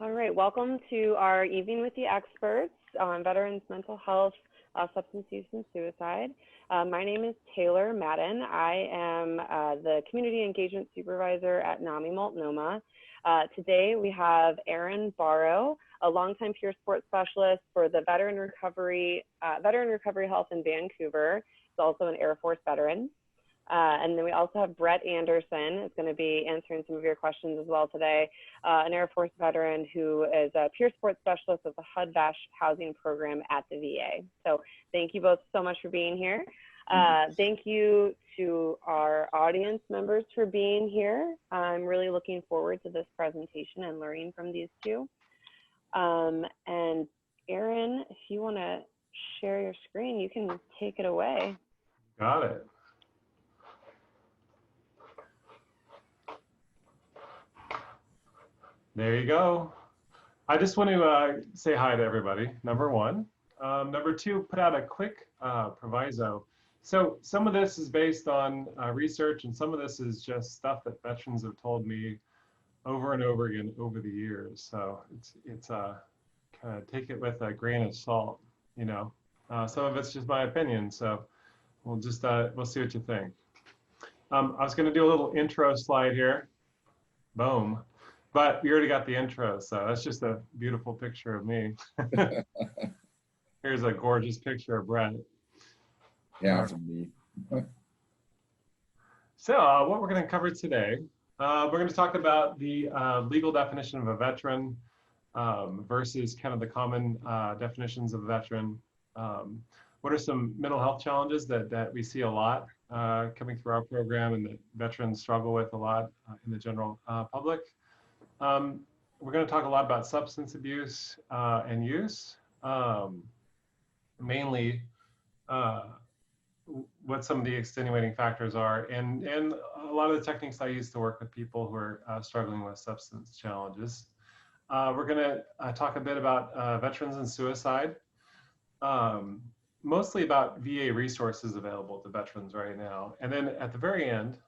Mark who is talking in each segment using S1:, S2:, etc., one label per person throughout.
S1: All right, welcome to our Evening with the Experts on Veterans Mental Health, Substance Use, and Suicide. My name is Taylor Madden. I am the Community Engagement Supervisor at NAMI Multnomah. Today we have Aaron Barrow, a longtime peer support specialist for the Veteran Recovery Health in Vancouver. He's also an Air Force veteran. And then we also have Brett Anderson, who's going to be answering some of your questions as well today, an Air Force veteran who is a peer support specialist of the HUD-VASH housing program at the VA. So thank you both so much for being here. Thank you to our audience members for being here. I'm really looking forward to this presentation and learning from these two. And Aaron, if you want to share your screen, you can take it away.
S2: Got it. There you go. I just want to say hi to everybody, number one. Number two, put out a quick proviso. So some of this is based on research, and some of this is just stuff that veterans have told me over and over again over the years. So it's kind of take it with a grain of salt, you know. Some of it's just my opinion, so we'll see what you think. I was going to do a little intro slide here. Boom. But we already got the intro, so that's just a beautiful picture of me. Here's a gorgeous picture of Brett.
S3: Yeah, for me.
S2: So what we're going to cover today, we're going to talk about the legal definition of a veteran versus kind of the common definitions of a veteran. What are some mental health challenges that we see a lot coming through our program and that veterans struggle with a lot in the general public? We're going to talk a lot about substance abuse and use, mainly what some of the extenuating factors are, and a lot of the techniques I use to work with people who are struggling with substance challenges. We're going to talk a bit about veterans and suicide, mostly about VA resources available to veterans right now. And then at the very end,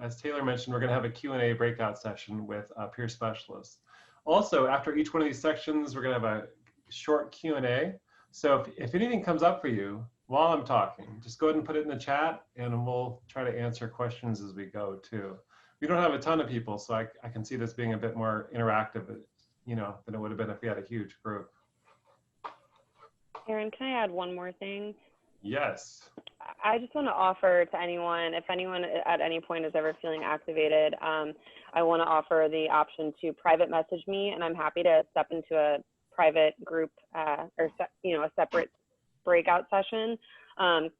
S2: as Taylor mentioned, we're going to have a Q&A breakout session with peer specialists. Also, after each one of these sections, we're going to have a short Q&A. So if anything comes up for you while I'm talking, just go ahead and put it in the chat, and we'll try to answer questions as we go too. We don't have a ton of people, so I can see this being a bit more interactive, you know, than it would have been if we had a huge group.
S1: Aaron, can I add one more thing?
S2: Yes.
S1: I just want to offer to anyone, if anyone at any point is ever feeling activated, I want to offer the option to private message me, and I'm happy to step into a private group or a separate breakout session,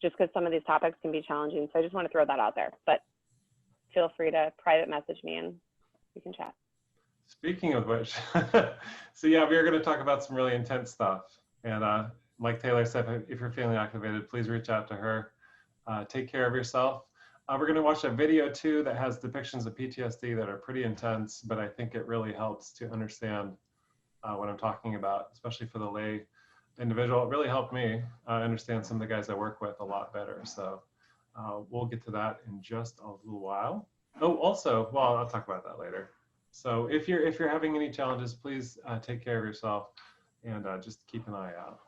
S1: just because some of these topics can be challenging. So I just want to throw that out there, but feel free to private message me and we can chat.
S2: Speaking of which, so yeah, we are going to talk about some really intense stuff. And like Taylor said, if you're feeling activated, please reach out to her. Take care of yourself. We're going to watch a video too that has depictions of PTSD that are pretty intense, but I think it really helps to understand what I'm talking about, especially for the lay individual. It really helped me understand some of the guys I work with a lot better. So we'll get to that in just a little while. Oh, also, well, I'll talk about that later. So if you're having any challenges, please take care of yourself and just keep an eye out.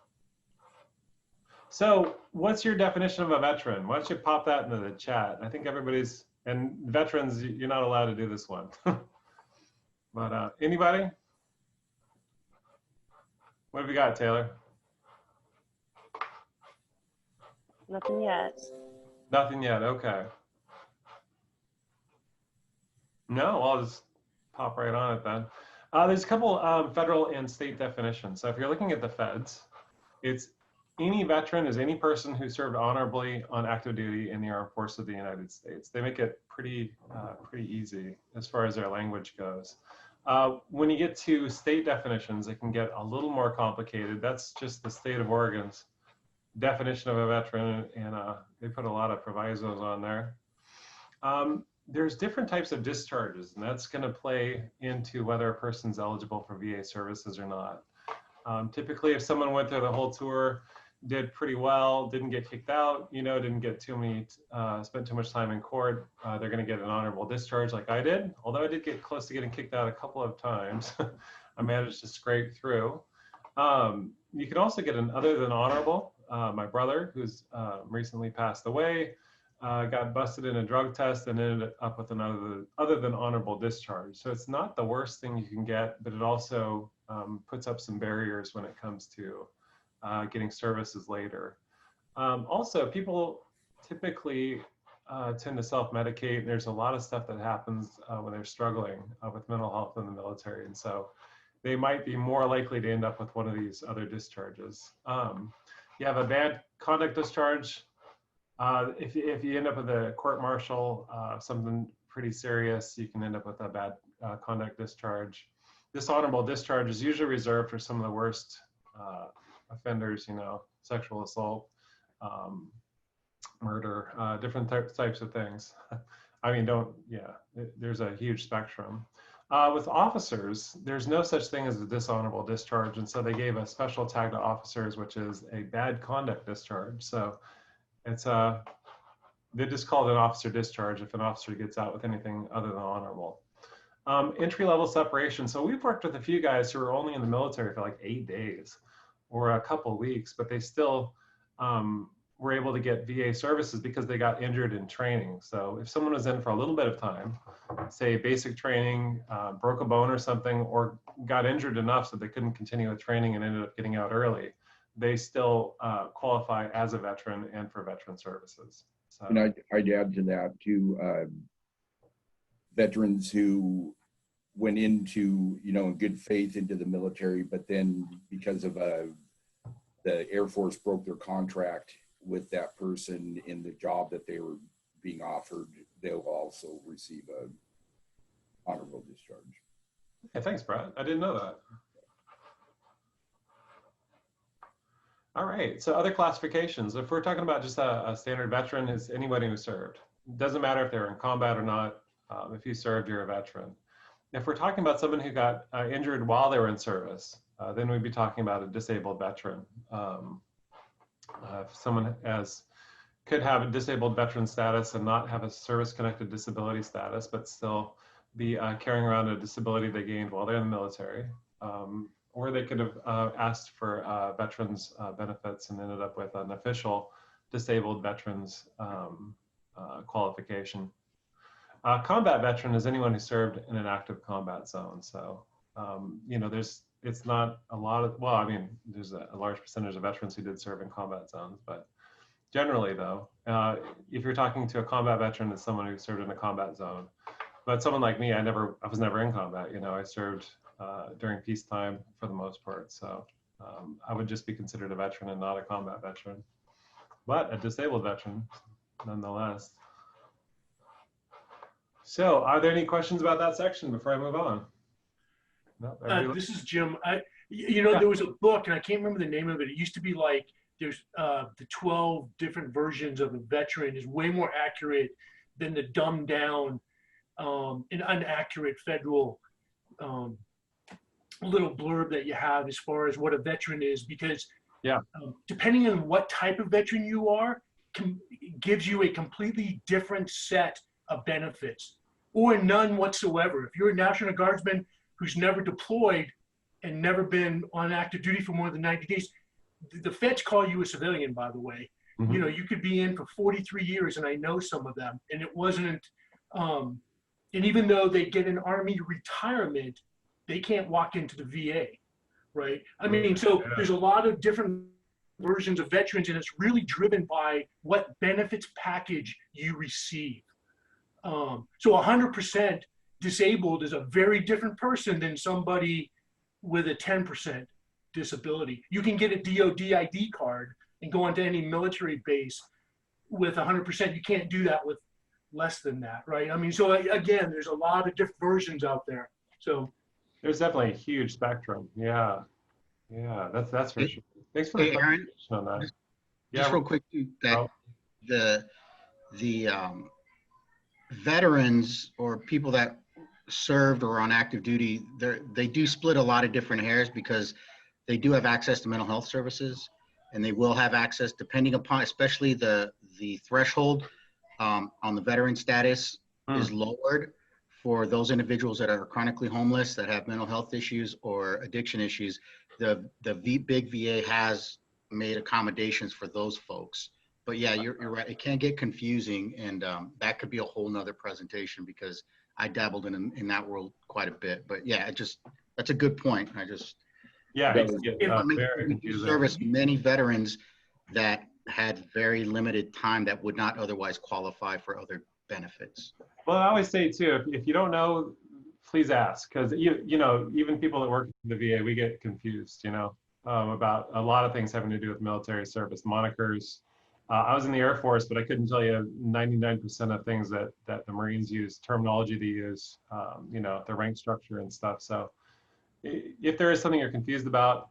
S2: So what's your definition of a veteran? Why don't you pop that into the chat? I think everybody's, and veterans, you're not allowed to do this one. But anybody? What have we got, Taylor?
S1: Nothing yet.
S2: Nothing yet, okay. No, I'll just pop right on it then. There's a couple federal and state definitions. So if you're looking at the feds, it's any veteran is any person who served honorably on active duty in the armed forces of the United States. They make it pretty easy as far as their language goes. When you get to state definitions, it can get a little more complicated. That's just the state of Oregon's definition of a veteran, and they put a lot of provisos on there. There's different types of discharges, and that's going to play into whether a person's eligible for VA services or not. Typically, if someone went through the whole tour, did pretty well, didn't get kicked out, didn't get spent too much time in court, they're going to get an honorable discharge like I did. Although I did get close to getting kicked out a couple of times, I managed to scrape through. You can also get an other than honorable. My brother, who's recently passed away, got busted in a drug test and ended up with an other than honorable discharge. So it's not the worst thing you can get, but it also puts up some barriers when it comes to getting services later. Also, people typically tend to self-medicate. There's a lot of stuff that happens when they're struggling with mental health in the military. And so they might be more likely to end up with one of these other discharges. You have a bad conduct discharge. If you end up with a court-martial, something pretty serious, you can end up with a bad conduct discharge. This honorable discharge is usually reserved for some of the worst offenders, sexual assault, murder, different types of things. I mean, there's a huge spectrum. With officers, there's no such thing as a dishonorable discharge, and so they gave a special tag to officers, which is a bad conduct discharge. So it's they just call it an officer discharge if an officer gets out with anything other than honorable. Entry-level separation. So we've worked with a few guys who were only in the military for like 8 days or a couple of weeks, but they still were able to get VA services because they got injured in training. So if someone was in for a little bit of time, say basic training, broke a bone or something, or got injured enough so they couldn't continue with training and ended up getting out early, they still qualify as a veteran and for veteran services. So,
S3: and I'd add to that too, veterans who went into, in good faith into the military, but then because of the Air Force broke their contract with that person in the job that they were being offered, they'll also receive a honorable discharge.
S2: Hey, thanks, Brett. I didn't know that. All right, so other classifications. If we're talking about just a standard veteran, is anybody who served. It doesn't matter if they're in combat or not. If you served, you're a veteran. If we're talking about someone who got injured while they were in service, then we'd be talking about a disabled veteran. If someone could have a disabled veteran status and not have a service-connected disability status, but still be carrying around a disability they gained while they're in the military. Or they could have asked for veterans benefits and ended up with an official disabled veterans qualification. Combat veteran is anyone who served in an active combat zone. So, it's not a lot of, well, I mean, there's a large percentage of veterans who did serve in combat zones, but generally though, if you're talking to a combat veteran, it's someone who served in a combat zone. But someone like me, I was never in combat. I served during peacetime for the most part. So I would just be considered a veteran and not a combat veteran, but a disabled veteran nonetheless. So are there any questions about that section before I move on? No,
S4: this is Jim. There was a book, and I can't remember the name of it. It used to be like, there's the 12 different versions of a veteran is way more accurate than the dumbed down and inaccurate federal little blurb that you have as far as what a veteran is, because depending on what type of veteran you are, gives you a completely different set of benefits, or none whatsoever. If you're a National Guardsman who's never deployed and never been on active duty for more than 90 days, the feds call you a civilian, by the way. Mm-hmm. You could be in for 43 years, and I know some of them, and it wasn't, and even though they get an Army retirement, they can't walk into the VA, right? I mean, so there's a lot of different versions of veterans, and it's really driven by what benefits package you receive. So 100% disabled is a very different person than somebody with a 10% disability. You can get a DOD ID card and go onto any military base with 100%. You can't do that with less than that, right? I mean, so again, there's a lot of different versions out there. So
S2: there's definitely a huge spectrum. Yeah, that's for sure. Thanks for the
S5: Aaron,
S2: on that.
S5: Just real quick, that the veterans or people that served or on active duty, they do split a lot of different hairs because they do have access to mental health services. and they will have access depending upon, especially the threshold on the veteran status is lowered for those individuals that are chronically homeless, that have mental health issues or addiction issues. The big VA has made accommodations for those folks. But yeah, you're right. It can get confusing, and that could be a whole nother presentation because I dabbled in that world quite a bit. But yeah, that's a good point.
S2: Yeah,
S5: very confusing. Service many veterans that had very limited time that would not otherwise qualify for other benefits.
S2: Well, I always say too, if you don't know, please ask, because you know, even people that work in the VA, we get confused, you know, about a lot of things having to do with military service monikers. I was in the Air Force, but I couldn't tell you 99% of things that the Marines use, terminology they use, you know, the rank structure and stuff. So if there is something you're confused about,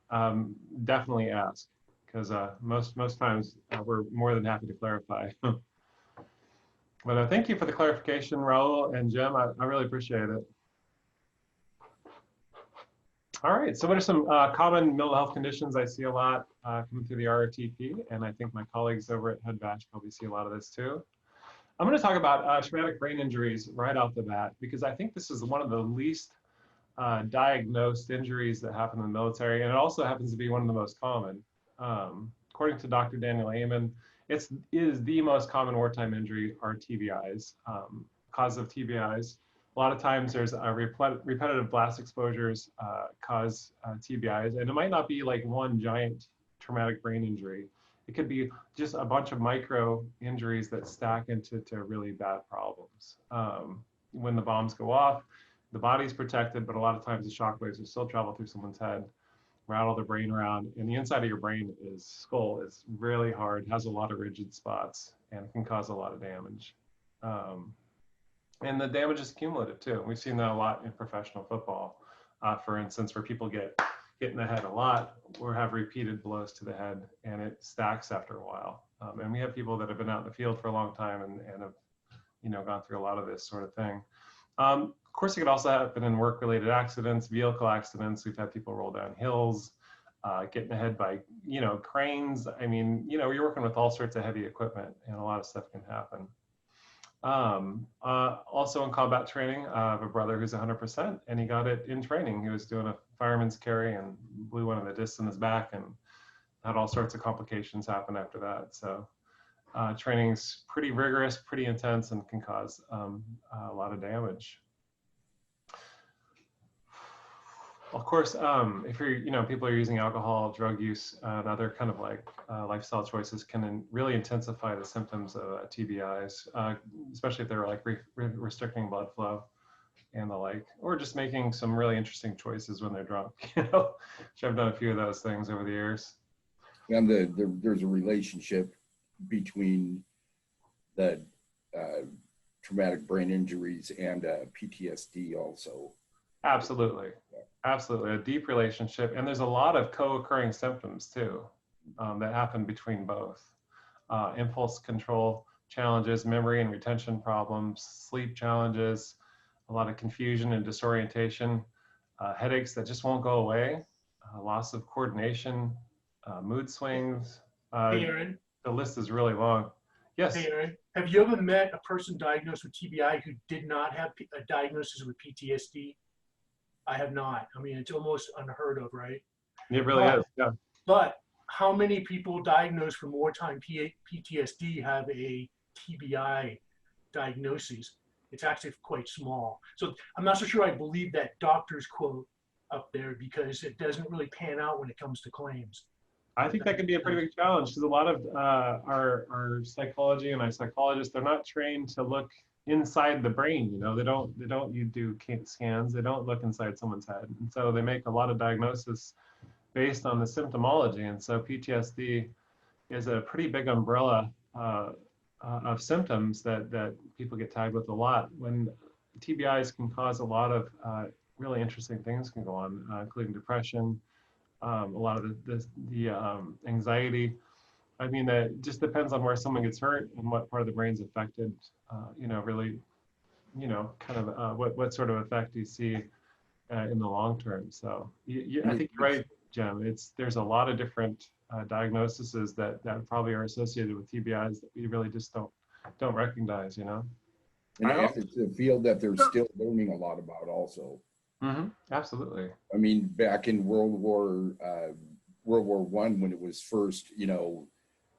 S2: definitely ask, because most times we're more than happy to clarify. But thank you for the clarification, Raul and Jim. I really appreciate it. All right, so what are some common mental health conditions I see a lot coming through the RRTP, and I think my colleagues over at HeadBatch probably see a lot of this too. I'm going to talk about traumatic brain injuries right off the bat, because I think this is one of the least diagnosed injuries that happen in the military, and it also happens to be one of the most common. According to Dr. Daniel Amen, it is the most common wartime injury are TBIs. Cause of TBIs. A lot of times there's repetitive blast exposures cause TBIs, and it might not be like one giant traumatic brain injury. It could be just a bunch of micro injuries that stack into really bad problems. When the bombs go off, the body's protected, but a lot of times the shock waves will still travel through someone's head, rattle the brain around, and the inside of your brain skull is really hard, has a lot of rigid spots, and can cause a lot of damage. And the damage is cumulative too. We've seen that a lot in professional football, for instance, where people get hit in the head a lot or have repeated blows to the head, and it stacks after a while. And we have people that have been out in the field for a long time and have, you know, gone through a lot of this sort of thing. Of course, it could also happen in work-related accidents, vehicle accidents. We've had people roll down hills, get in the head by, you know, cranes. I mean, you know, you're working with all sorts of heavy equipment, and a lot of stuff can happen. Also in combat training, I have a brother who's 100%, and he got it in training. He was doing a fireman's carry and blew one of the discs in his back and had all sorts of complications happen after that. So training's pretty rigorous, pretty intense, and can cause a lot of damage. Of course, if you're, you know, people are using alcohol, drug use, and other kind of like lifestyle choices can really intensify the symptoms of TBIs, especially if they're like restricting blood flow and the like, or just making some really interesting choices when they're drunk, you know, which I've done a few of those things over the years.
S3: And there's a relationship between the traumatic brain injuries and PTSD also.
S2: Absolutely. Absolutely. A deep relationship. And there's a lot of co-occurring symptoms too that happen between both. Impulse control challenges, memory and retention problems, sleep challenges, a lot of confusion and disorientation, headaches that just won't go away, loss of coordination, mood swings.
S4: Hey, Aaron.
S2: The list is really long. Yes.
S4: Hey, Aaron. Have you ever met a person diagnosed with TBI who did not have a diagnosis with PTSD? I have not. I mean, it's almost unheard of, right?
S2: It really is, yeah.
S4: But how many people diagnosed from wartime PTSD have a TBI diagnosis? It's actually quite small. So I'm not so sure I believe that doctor's quote up there, because it doesn't really pan out when it comes to claims.
S2: I think that can be a pretty big challenge, because a lot of our psychology and our psychologists, they're not trained to look inside the brain. You know, they don't you do scans, they don't look inside someone's head, and so they make a lot of diagnosis based on the symptomology. And so PTSD is a pretty big umbrella of symptoms that people get tagged with a lot. When TBIs can cause a lot of really interesting things can go on, including depression, a lot of the anxiety. I mean, that just depends on where someone gets hurt and what part of the brain's affected. You know, really, you know, kind of what sort of effect you see in the long term. So I think you're right. Jem. There's a lot of different diagnoses that probably are associated with TBIs that we really just don't recognize, you know.
S3: And it's a field that they're still learning a lot about also.
S2: Absolutely.
S3: I mean, back in World War One, when it was first, you know,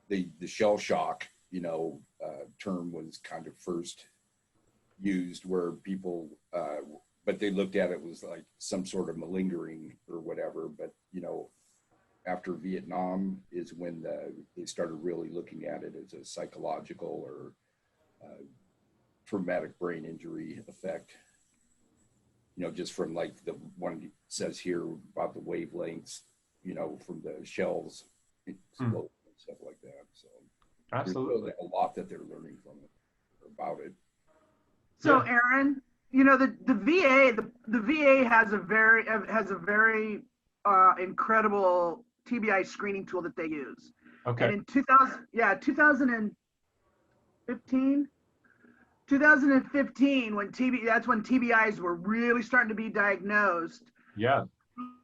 S3: the shell shock, you know, term was kind of first used, where people, but they looked at it was like some sort of malingering or whatever. But, you know, after Vietnam is when they started really looking at it as a psychological or traumatic brain injury effect. You know, just from like the one it says here about the wavelengths, you know, from the shells, exploding and stuff like that. So
S2: absolutely,
S3: there's a lot that they're learning from it, about it.
S6: So Aaron, you know, the VA has a very incredible TBI screening tool that they use.
S2: Okay.
S6: And in 2015, when that's when TBIs were really starting to be diagnosed.
S2: Yeah.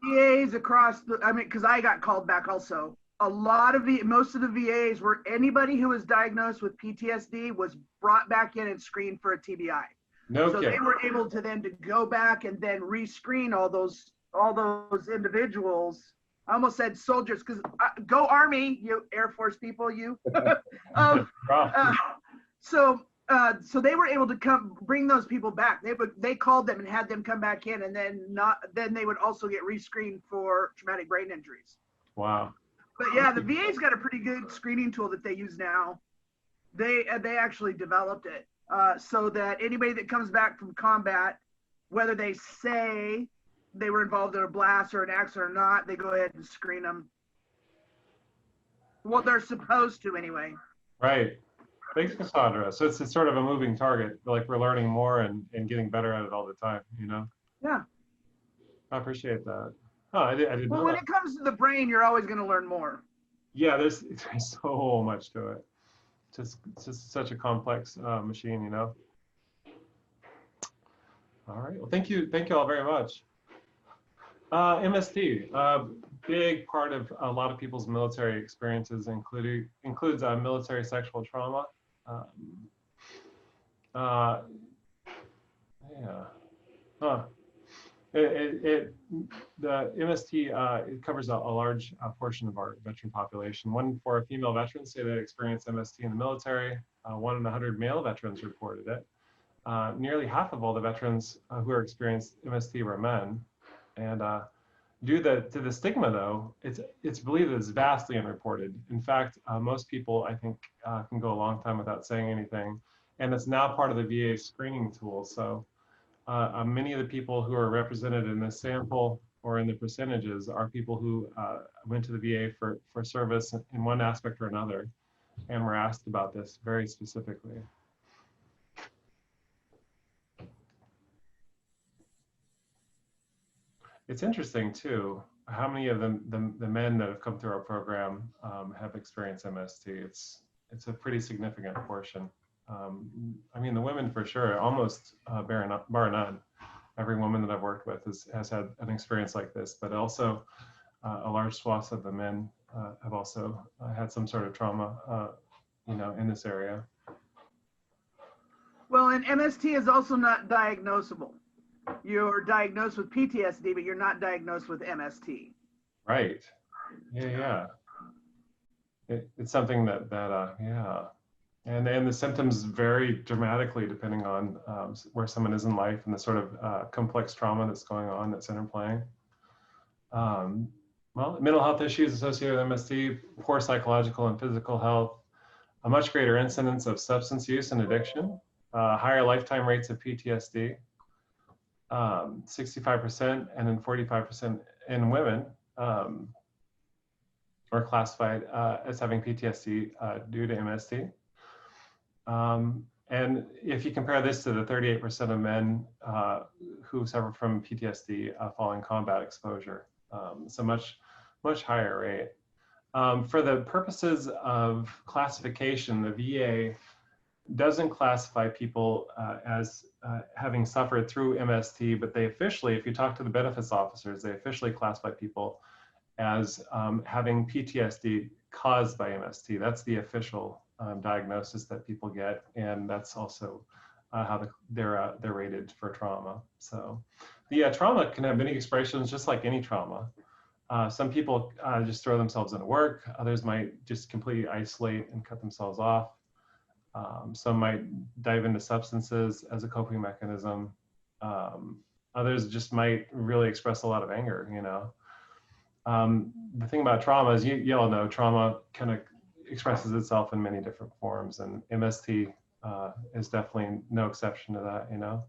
S6: VAs across because I got called back also. Most of the VAs were anybody who was diagnosed with PTSD was brought back in and screened for a TBI.
S2: No
S6: so
S2: kidding.
S6: They were able to then to go back and then rescreen all those individuals. I almost said soldiers, because go Army, you Air Force people, you. So they were able to bring those people back. They called them and had them come back in, and then they would also get rescreened for traumatic brain injuries.
S2: Wow.
S6: But yeah, the VA's got a pretty good screening tool that they use now. They actually developed it so that anybody that comes back from combat, whether they say they were involved in a blast or an accident or not, they go ahead and screen them. Well, they're supposed to anyway.
S2: Right. Thanks, Cassandra. So it's sort of a moving target. Like we're learning more and getting better at it all the time, you know?
S6: Yeah.
S2: I appreciate that. Oh, I didn't know
S6: when
S2: that.
S6: It comes to the brain, you're always going to learn more.
S2: Yeah, there's so much to it. It's just such a complex machine, you know? All right. Well, thank you all very much. MST, big part of a lot of people's military experiences includes military sexual trauma. The MST it covers a large portion of our veteran population. 1 for female veterans say they experienced MST in the military. 1 in 100 male veterans reported it. Nearly half of all the veterans who are experienced MST were men. And due to the stigma, though, it's believed that it's vastly unreported. In fact, most people, I think, can go a long time without saying anything. And it's now part of the VA screening tool. So many of the people who are represented in this sample or in the percentages are people who went to the VA for service in one aspect or another and were asked about this very specifically. It's interesting too, how many of the men that have come through our program have experienced MST. It's a pretty significant portion. I mean, the women for sure, almost bar none. Every woman that I've worked with has had an experience like this, but also a large swath of the men have also had some sort of trauma, you know, in this area.
S6: Well, and MST is also not diagnosable. You're diagnosed with PTSD, but you're not diagnosed with MST.
S2: Right. Yeah. It's something that yeah. And the symptoms vary dramatically depending on where someone is in life and the sort of complex trauma that's going on that's interplaying. Well, mental health issues associated with MST, poor psychological and physical health, a much greater incidence of substance use and addiction, higher lifetime rates of PTSD, 65% and then 45% in women are classified as having PTSD due to MST. And if you compare this to the 38% of men who suffer from PTSD following combat exposure, it's a much higher rate. For the purposes of classification, the VA doesn't classify people as having suffered through MST, but they officially, if you talk to the benefits officers, they officially classify people as having PTSD caused by MST. That's the official diagnosis that people get, and that's also how they're rated for trauma. So the trauma can have many expressions, just like any trauma. Some people just throw themselves into work. Others might just completely isolate and cut themselves off. Some might dive into substances as a coping mechanism. Others just might really express a lot of anger, you know. The thing about trauma is you all know trauma kind of expresses itself in many different forms, and MST is definitely no exception to that, you know.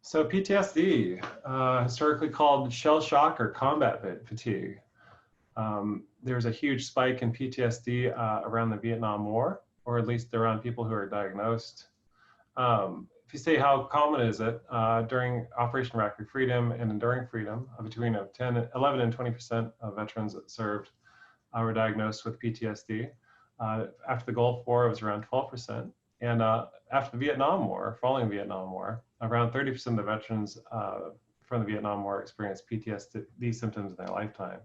S2: So PTSD, historically called shell shock or combat fatigue. There was a huge spike in PTSD around the Vietnam War, or at least around people who are diagnosed. If you say how common is it, during Operation Rapid Freedom and Enduring Freedom, between 11 and 20% of veterans that served were diagnosed with PTSD. After the Gulf War, it was around 12%. And after the Vietnam War, following the Vietnam War, around 30% of the veterans from the Vietnam War experienced PTSD symptoms in their lifetime.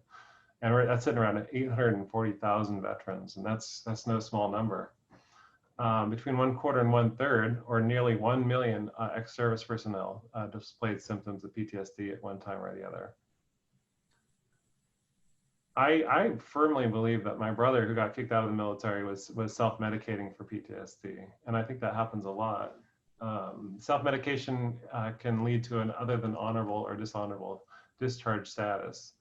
S2: And that's sitting around 840,000 veterans, and that's no small number. Between 1/4 and 1/3, or nearly 1 million ex-service personnel displayed symptoms of PTSD at one time or the other. I firmly believe that my brother, who got kicked out of the military, was self-medicating for PTSD, and I think that happens a lot. Self-medication can lead to an other than honorable or dishonorable discharge status.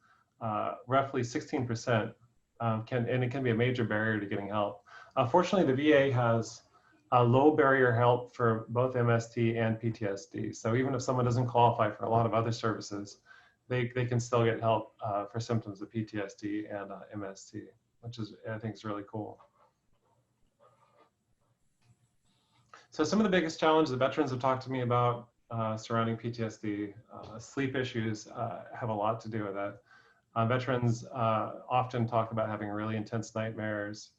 S2: Roughly 16% and it can be a major barrier to getting help. Fortunately, the VA has a low barrier help for both MST and PTSD. So even if someone doesn't qualify for a lot of other services, they can still get help for symptoms of PTSD and MST, which is, I think, is really cool. So some of the biggest challenges the veterans have talked to me about surrounding PTSD, sleep issues have a lot to do with that. Veterans often talk about having really intense nightmares,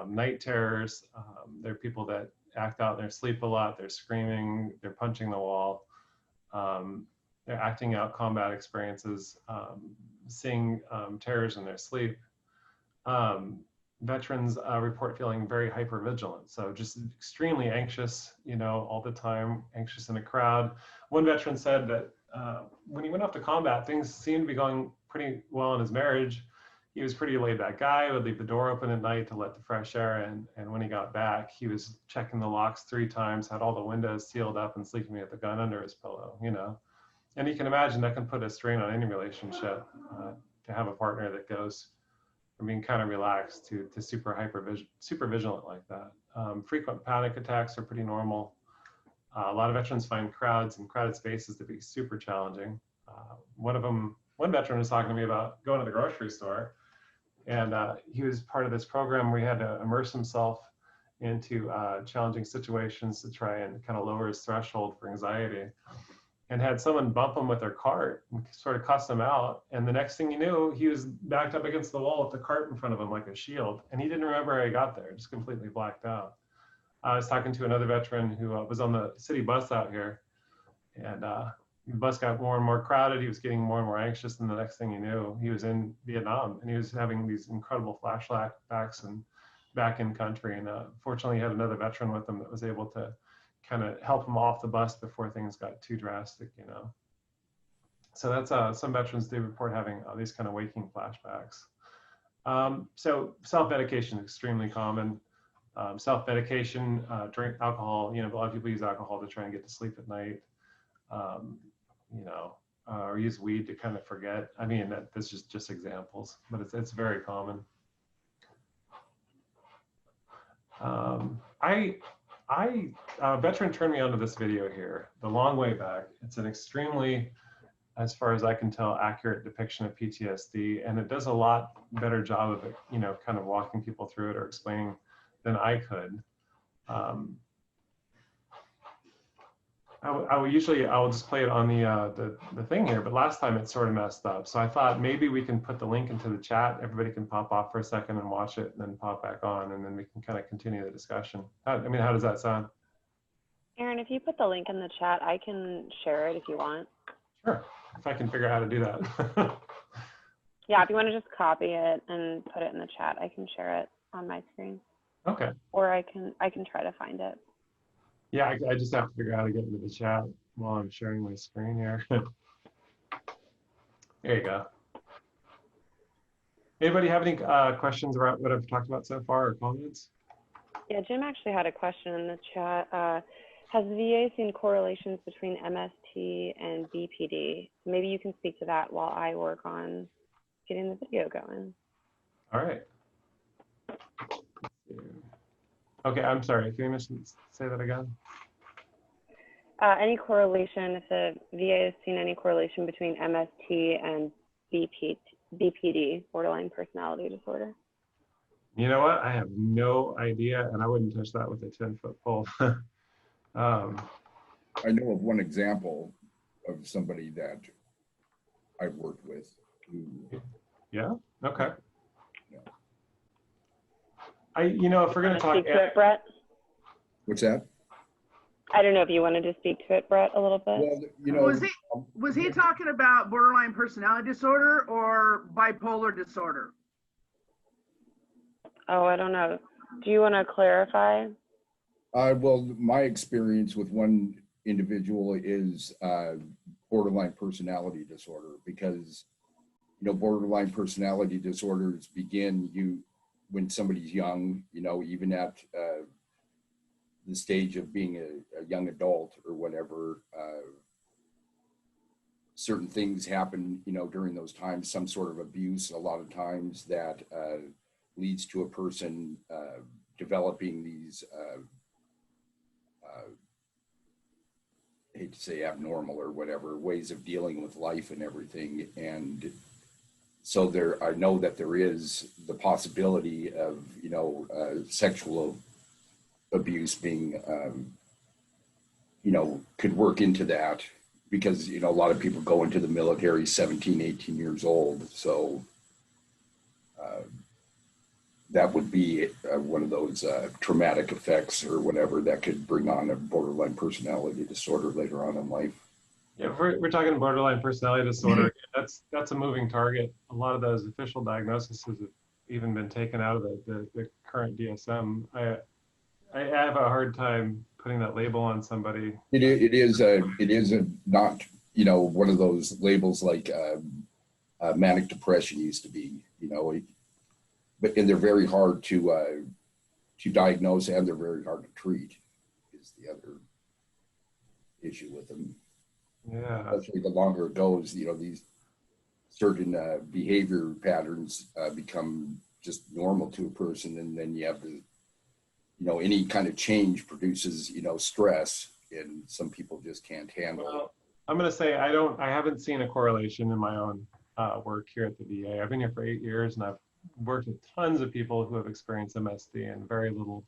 S2: night terrors. There are people that act out in their sleep a lot. They're screaming, they're punching the wall. They're acting out combat experiences, seeing terrors in their sleep. Veterans report feeling very hypervigilant, so just extremely anxious, you know, all the time, anxious in a crowd. One veteran said that when he went off to combat, things seemed to be going pretty well in his marriage. He was a pretty laid back guy, would leave the door open at night to let the fresh air in. And when he got back, he was checking the locks 3 times, had all the windows sealed up and sleeping with the gun under his pillow, you know. And you can imagine that can put a strain on any relationship to have a partner that goes from being kind of relaxed to super vigilant like that. Frequent panic attacks are pretty normal. A lot of veterans find crowds and crowded spaces to be super challenging. One veteran was talking to me about going to the grocery store, and he was part of this program where he had to immerse himself into challenging situations to try and kind of lower his threshold for anxiety, and had someone bump him with their cart and sort of cuss him out. And the next thing you knew, he was backed up against the wall with the cart in front of him like a shield, and he didn't remember how he got there, just completely blacked out. I was talking to another veteran who was on the city bus out here, and the bus got more and more crowded. He was getting more and more anxious, and the next thing you knew, he was in Vietnam, and he was having these incredible flashbacks and back in country. And fortunately, he had another veteran with him that was able to kind of help him off the bus before things got too drastic, you know. So that's some veterans do report having these kind of waking flashbacks. So self-medication is extremely common. Self-medication, drink alcohol, you know, a lot of people use alcohol to try and get to sleep at night, you know, or use weed to kind of forget. I mean, that's just examples, but it's very common. A veteran turned me onto this video here, The Long Way Back. It's an extremely, as far as I can tell, accurate depiction of PTSD, and it does a lot better job of it, you know, kind of walking people through it or explaining than I could. I will just play it on the thing here, but last time it sort of messed up. So I thought maybe we can put the link into the chat. Everybody can pop off for a second and watch it, and then pop back on, and then we can kind of continue the discussion. I mean, how does that sound?
S1: Aaron, if you put the link in the chat, I can share it if you want.
S2: Sure, if I can figure out how to do that.
S1: Yeah, if you want to just copy it and put it in the chat, I can share it on my screen.
S2: Okay.
S1: Or I can try to find it.
S2: Yeah, I just have to figure out how to get into the chat while I'm sharing my screen here. There you go. Anybody have any questions about what I've talked about so far or comments?
S1: Yeah, Jim actually had a question in the chat. Has the VA seen correlations between MST and BPD? Maybe you can speak to that while I work on getting the video going.
S2: All right. Okay, I'm sorry. Can you say that again?
S1: Any correlation, if the VA has seen any correlation between MST and BPD, borderline personality disorder?
S2: You know what? I have no idea, and I wouldn't touch that with a 10-foot pole.
S3: I know of one example of somebody that I've worked with who.
S2: Yeah. Okay.
S3: Yeah.
S2: If we're going to talk.
S1: Speak to it, Brett?
S3: What's that?
S1: I don't know if you wanted to speak to it, Brett, a little bit.
S3: Well,
S6: Was he talking about borderline personality disorder or bipolar disorder?
S1: Oh, I don't know. Do you want to clarify?
S3: Well, my experience with one individual is borderline personality disorder, because borderline personality disorders begin when somebody's young, even at the stage of being a young adult or whatever. Certain things happen, during those times, some sort of abuse, a lot of times that leads to a person developing these, I hate to say abnormal or whatever, ways of dealing with life and everything. And so I know that there is the possibility of, sexual abuse being, could work into that, because, a lot of people go into the military 17, 18 years old. So that would be one of those traumatic effects or whatever that could bring on a borderline personality disorder later on in life.
S2: Yeah, we're talking borderline personality disorder. That's a moving target. A lot of those official diagnoses have even been taken out of the current DSM. I have a hard time putting that label on somebody.
S3: It is not one of those labels like manic depression used to be. And they're very hard to diagnose, and they're very hard to treat. Is the other issue with them.
S2: Yeah.
S3: Especially the longer it goes, these certain behavior patterns become just normal to a person, and then you have the, any kind of change produces, stress, and some people just can't handle it.
S2: Well, I'm going to say I haven't seen a correlation in my own work here at the VA. I've been here for 8 years, and I've worked with tons of people who have experienced MST, and very little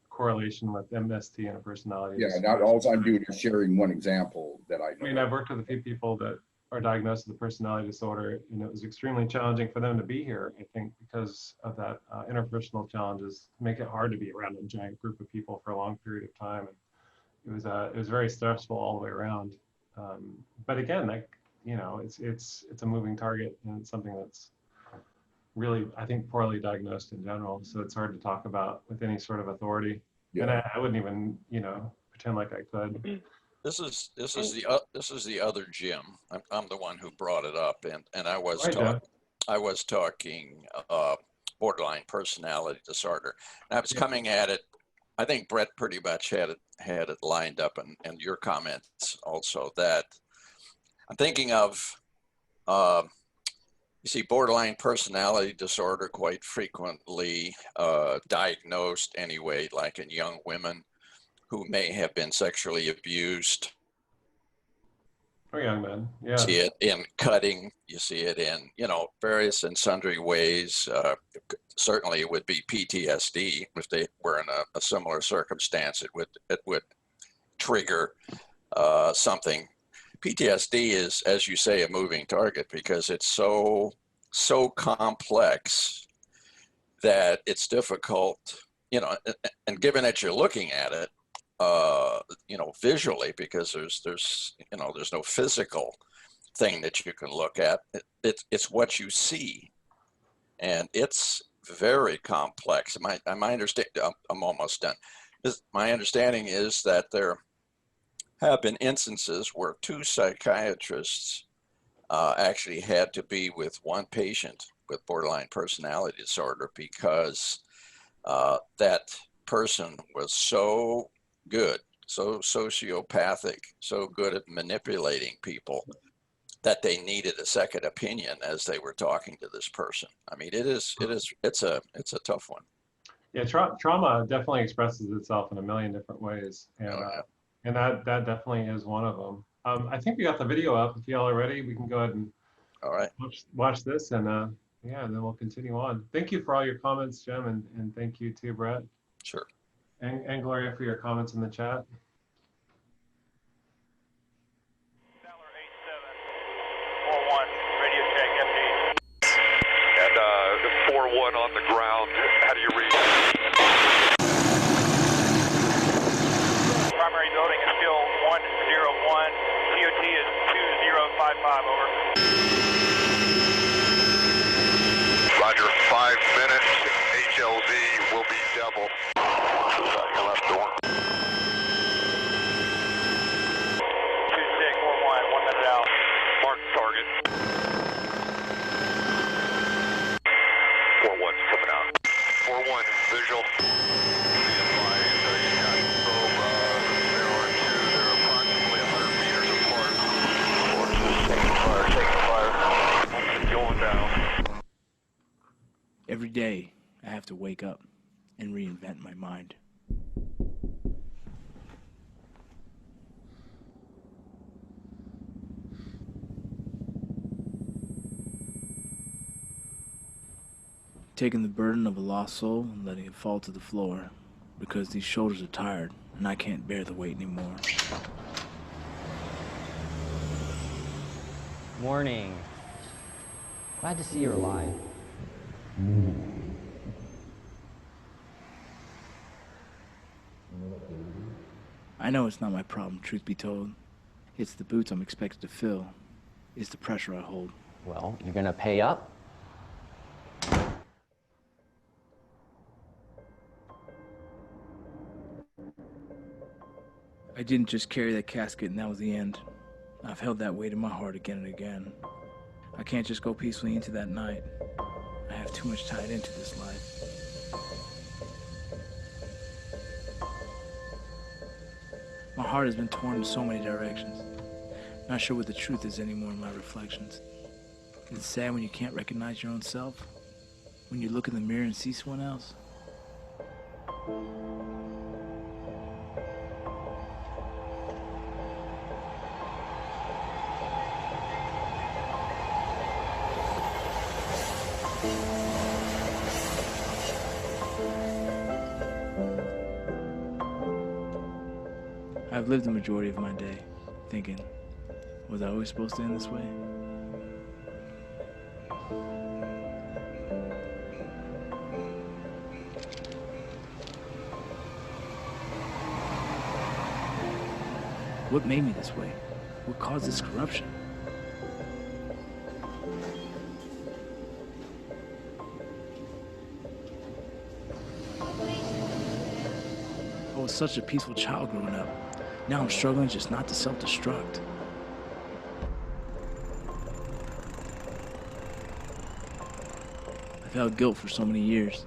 S2: correlation with MST and a personality disorder.
S3: Not all I'm doing is sharing one example that I know.
S2: I mean, I've worked with a few people that are diagnosed with a personality disorder, and it was extremely challenging for them to be here, I think, because of that interpersonal challenges make it hard to be around a giant group of people for a long period of time. And it was very stressful all the way around. But again, it's a moving target, and it's something that's really, I think, poorly diagnosed in general. So it's hard to talk about with any sort of authority. Yeah. And I wouldn't even, pretend like I could.
S7: This is the other Jim. I'm the one who brought it up, and I was talking borderline personality disorder. And I was coming at it. I think Brett pretty much had it lined up, and your comments also, that I'm thinking of. You see borderline personality disorder quite frequently diagnosed anyway, like in young women who may have been sexually abused.
S2: Or young men, yeah.
S7: You see it in cutting, you see it in, various and sundry ways. Certainly it would be PTSD if they were in a similar circumstance. It would trigger something. PTSD is, as you say, a moving target, because it's so complex that it's difficult, and given that you're looking at it, you know, visually, because there's you know, there's no physical thing that you can look at. It's what you see, and it's very complex. My understanding, I'm almost done. My understanding is that there have been instances where 2 psychiatrists actually had to be with one patient with borderline personality disorder because that person was so good, so sociopathic, so good at manipulating people that they needed a second opinion as they were talking to this person. I mean, it's a tough one.
S2: Yeah, trauma definitely expresses itself in a million different ways, and and that definitely is one of them. I think we got the video up. If y'all are ready, we can go ahead and watch this, and yeah, and then we'll continue on. Thank you for all your comments, Jim, and thank you too, Brett.
S7: Sure.
S2: And Gloria for your comments in the chat.
S8: Radio check, empty. And 4-1 on the ground. How do you read? Primary building is still 101. COT is 2055, over. Roger, 5 minutes. HLZ will be double. Left door. 2641, 1 minute out. Mark target. 4-1's coming out. 4-1 visual. Be advised, you got probe, there are 2. They're approximately 100 meters apart. 4-2, taking fire. Going down.
S9: Every day, I have to wake up and reinvent my mind. Taking the burden of a lost soul and letting it fall to the floor because these shoulders are tired and I can't bear the weight anymore.
S10: Morning. Glad to see you're alive.
S9: I know it's not my problem, truth be told. It's the boots I'm expected to fill. It's the pressure I hold.
S10: Well, you're gonna pay up.
S9: I didn't just carry that casket and that was the end. I've held that weight in my heart again and again. I can't just go peacefully into that night. I have too much tied into this life. My heart has been torn in so many directions. Not sure what the truth is anymore in my reflections. Is it sad when you can't recognize your own self? When you look in the mirror and see someone else? I've lived the majority of my day thinking, was I always supposed to end this way? What made me this way? What caused this corruption? I was such a peaceful child growing up. Now I'm struggling just not to self-destruct. I felt guilt for so many years.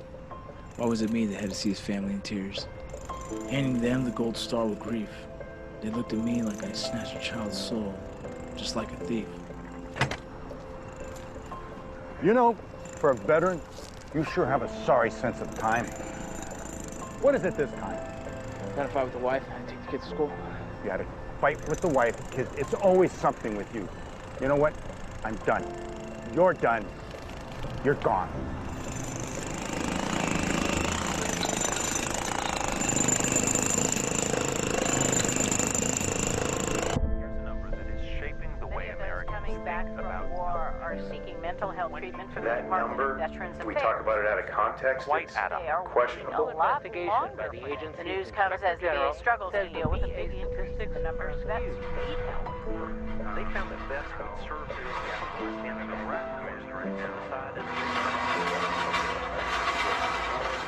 S9: Why was it me that had to see his family in tears? Handing them the gold star with grief. They looked at me like I snatched a child's soul, just like a thief.
S11: You know, for a veteran, you sure have a sorry sense of time. What is it this time?
S9: Got a fight with the wife, I take the kids to school.
S11: You had a fight with the wife, because it's always something with you. You know what? I'm done. You're done. You're gone.
S8: Here's a number that is shaping the way Americans think about war are
S12: are seeking mental health treatment from the
S13: That
S12: Department
S13: number,
S12: of Veterans
S13: do we
S12: Affairs.
S13: talk about it out of context?
S12: Quite
S13: It's
S12: A
S13: questionable.
S12: lot longer. The news comes as the VA struggles to deal with the big increase in the number of vets who need help.
S13: They found that vets who had served in Afghanistan and Iraq committed direct genocide.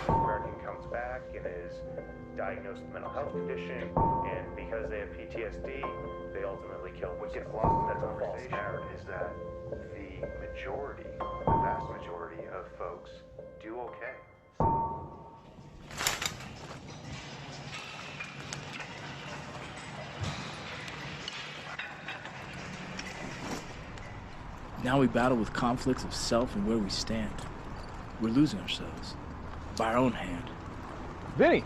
S13: American comes back and is diagnosed with a mental health condition, and because they have PTSD, they ultimately kill themselves. What gets lost in that conversation is that the majority, the vast majority of folks do okay.
S9: Now we battle with conflicts of self and where we stand. We're losing ourselves by our own hand.
S14: Vinny!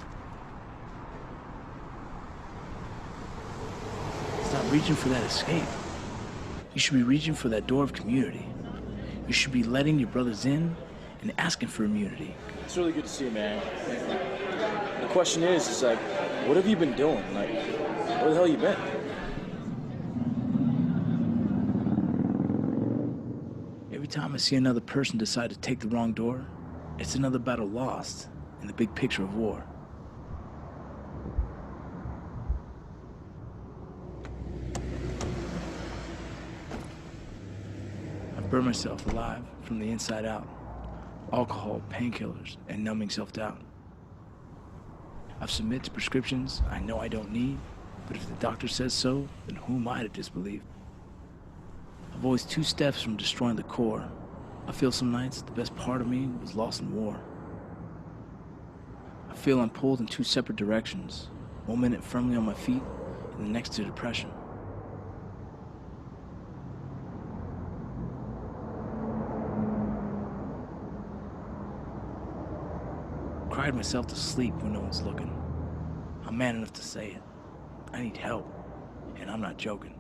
S9: Stop reaching for that escape. You should be reaching for that door of community. You should be letting your brothers in and asking for immunity.
S14: It's really good to see you, man. The question is like, what have you been doing? Like, where the hell you been?
S9: Every time I see another person decide to take the wrong door, it's another battle lost in the big picture of war. I've burned myself alive from the inside out. Alcohol, painkillers, and numbing self-doubt. I've submitted to prescriptions I know I don't need, but if the doctor says so, then who am I to disbelieve? I've always 2 steps from destroying the core. I feel some nights the best part of me was lost in war. I feel I'm pulled in 2 separate directions, 1 minute firmly on my feet, and the next to depression. Cried myself to sleep when no one's looking. I'm man enough to say it. I need help, and I'm not joking.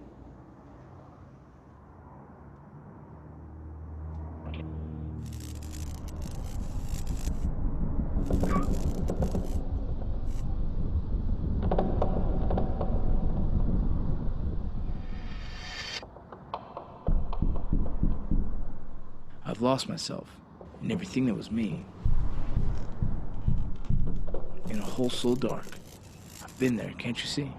S9: I've lost myself in everything that was me. In a hole so dark. I've been there, can't you see?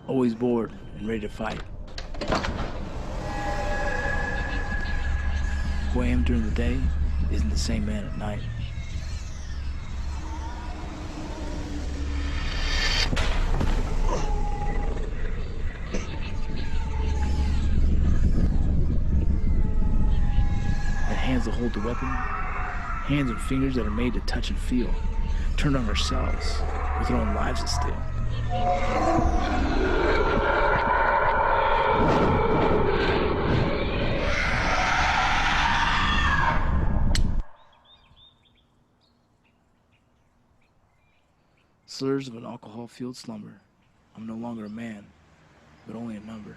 S9: Always bored and ready to fight. Who I am during the day isn't the same man at night. Hands that hold the weapon, hands and fingers that are made to touch and feel, turned on ourselves with our own lives at stake. Slurs of an alcohol-fueled slumber. I'm no longer a man, but only a number.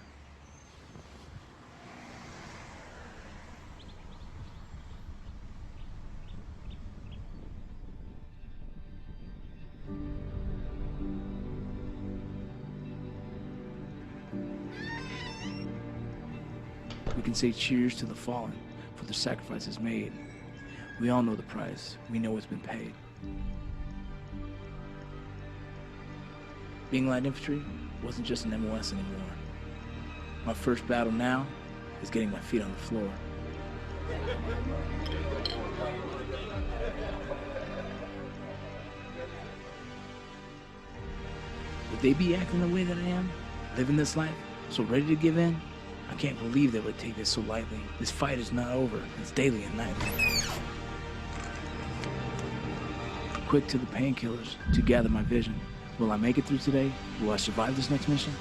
S9: We can say cheers to the fallen for the sacrifices made. We all know the price. We know it's been paid. Being light infantry wasn't just an MOS anymore. My first battle now is getting my feet on the floor. Would they be acting the way that I am? Living this life, so ready to give in? I can't believe they would take this so lightly. This fight is not over. It's daily and nightly. Quick to the painkillers to gather my vision. Will I make it through today? Will I survive this next mission?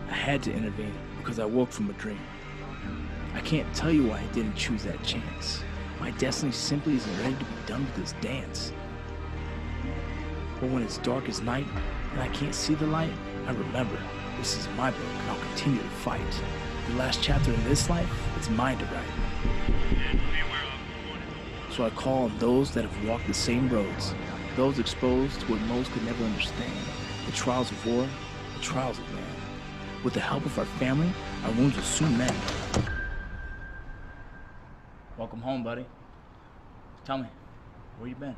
S9: I had to intervene because I woke from a dream. I can't tell you why I didn't choose that chance. My destiny simply isn't ready to be done with this dance. But when it's dark as night and I can't see the light, I remember this is my book and I'll continue to fight. The last chapter in this life is mine to write. So I call on those that have walked the same roads, those exposed to what most could never understand, the trials of war, the trials of man. With the help of our family, our wounds will soon mend. Welcome home, buddy. Tell me, where you been?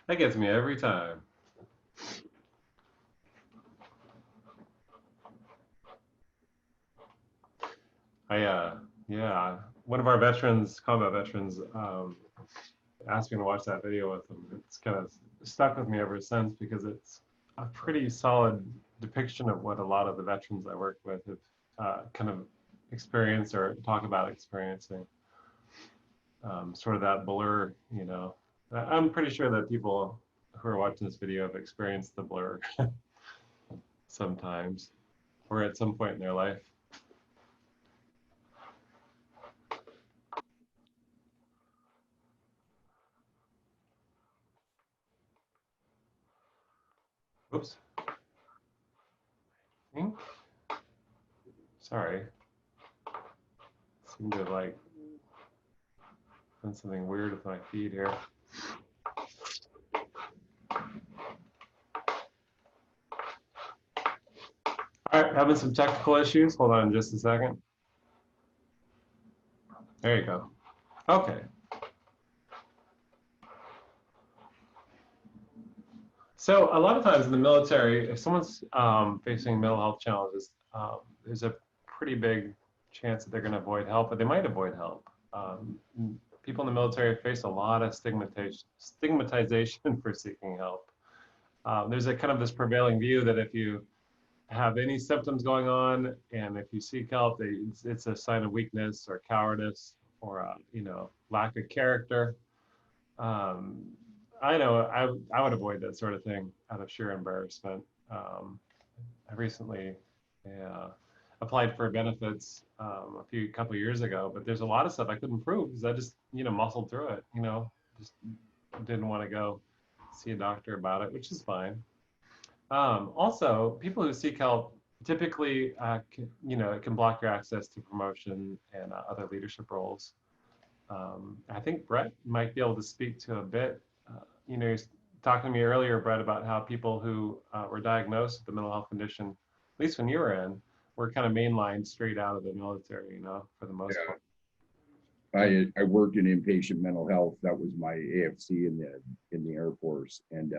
S2: That gets me every time. Yeah, one of our veterans, combat veterans, asked me to watch that video with him. It's kind of stuck with me ever since because it's a pretty solid depiction of what a lot of the veterans I work with have kind of experienced or talk about experiencing. Sort of that blur, you know. I'm pretty sure that people who are watching this video have experienced the blur sometimes or at some point in their life. Oops. Sorry. Seem to have like done something weird with my feed here. All right, having some technical issues. Hold on just a second. There you go. Okay. So a lot of times in the military, if someone's facing mental health challenges, there's a pretty big chance that they're going to avoid help, but they might avoid help. People in the military face a lot of stigmatization for seeking help. There's a kind of this prevailing view that if you have any symptoms going on and if you seek help, it's a sign of weakness or cowardice or lack of character. I know I would avoid that sort of thing out of sheer embarrassment. I recently applied for benefits a couple of years ago, but there's a lot of stuff I couldn't prove because I just muscled through it. Just didn't want to go see a doctor about it, which is fine. Also, people who seek help typically it can block your access to promotion and other leadership roles. I think Brett might be able to speak to a bit. You were talking to me earlier, Brett, about how people who were diagnosed with a mental health condition, at least when you were in, were kind of mainlined straight out of the military, for the most part.
S3: I worked in inpatient mental health. That was my AFC in the Air Force, and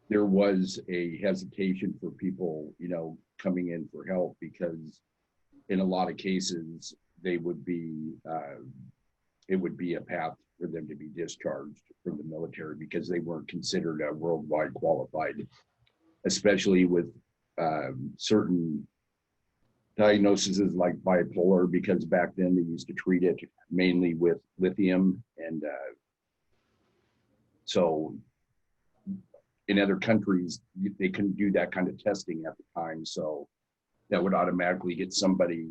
S3: there was a hesitation for people, coming in for help because in a lot of cases they would be it would be a path for them to be discharged from the military because they weren't considered worldwide qualified, especially with certain diagnoses like bipolar, because back then they used to treat it mainly with lithium. And so in other countries, they couldn't do that kind of testing at the time. So that would automatically get somebody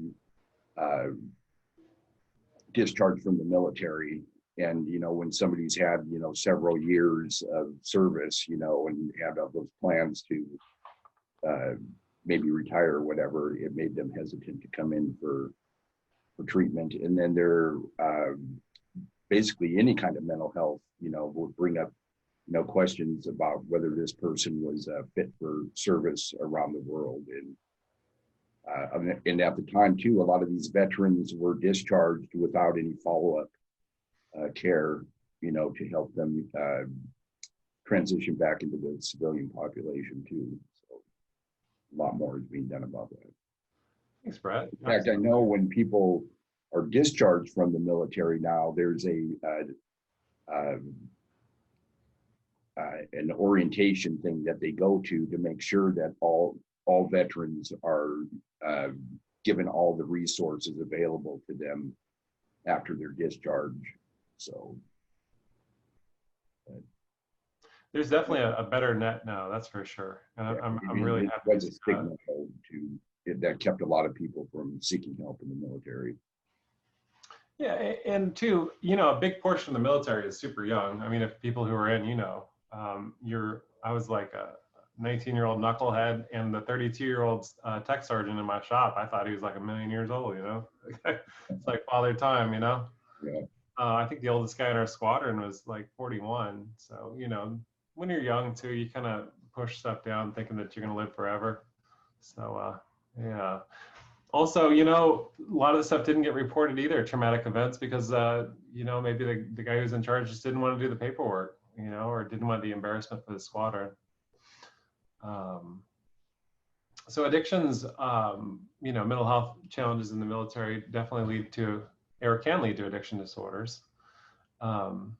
S3: discharged from the military. And, when somebody's had, several years of service, and had all those plans to maybe retire or whatever, it made them hesitant to come in for treatment. And then they're basically any kind of mental health, would bring up, questions about whether this person was fit for service around the world. And at the time too, a lot of these veterans were discharged without any follow-up care, to help them transition back into the civilian population too. So a lot more is being done about that.
S2: Thanks, Brett.
S3: In fact, I know when people are discharged from the military now, there's an orientation thing that they go to make sure that all veterans are given all the resources available to them after their discharge. So
S2: there's definitely a better net now, that's for sure. And
S3: yeah,
S2: I'm really happy.
S3: It was a stigma that kept a lot of people from seeking help in the military.
S2: Yeah, and too, you know, a big portion of the military is super young. I mean, if people who are in, you know, I was like a 19-year-old knucklehead, and the 32-year-old tech sergeant in my shop, I thought he was like 1,000,000 years old, you know. It's like father time, you know.
S3: Yeah.
S2: I think the oldest guy in our squadron was like 41. So, you know, when you're young too, you kind of push stuff down thinking that you're going to live forever. So, yeah. Also, you know, a lot of the stuff didn't get reported either, traumatic events, because, you know, maybe the guy who's in charge just didn't want to do the paperwork, you know, or didn't want the embarrassment for the squadron. So addictions, you know, mental health challenges in the military definitely lead to, or can lead to, addiction disorders. Among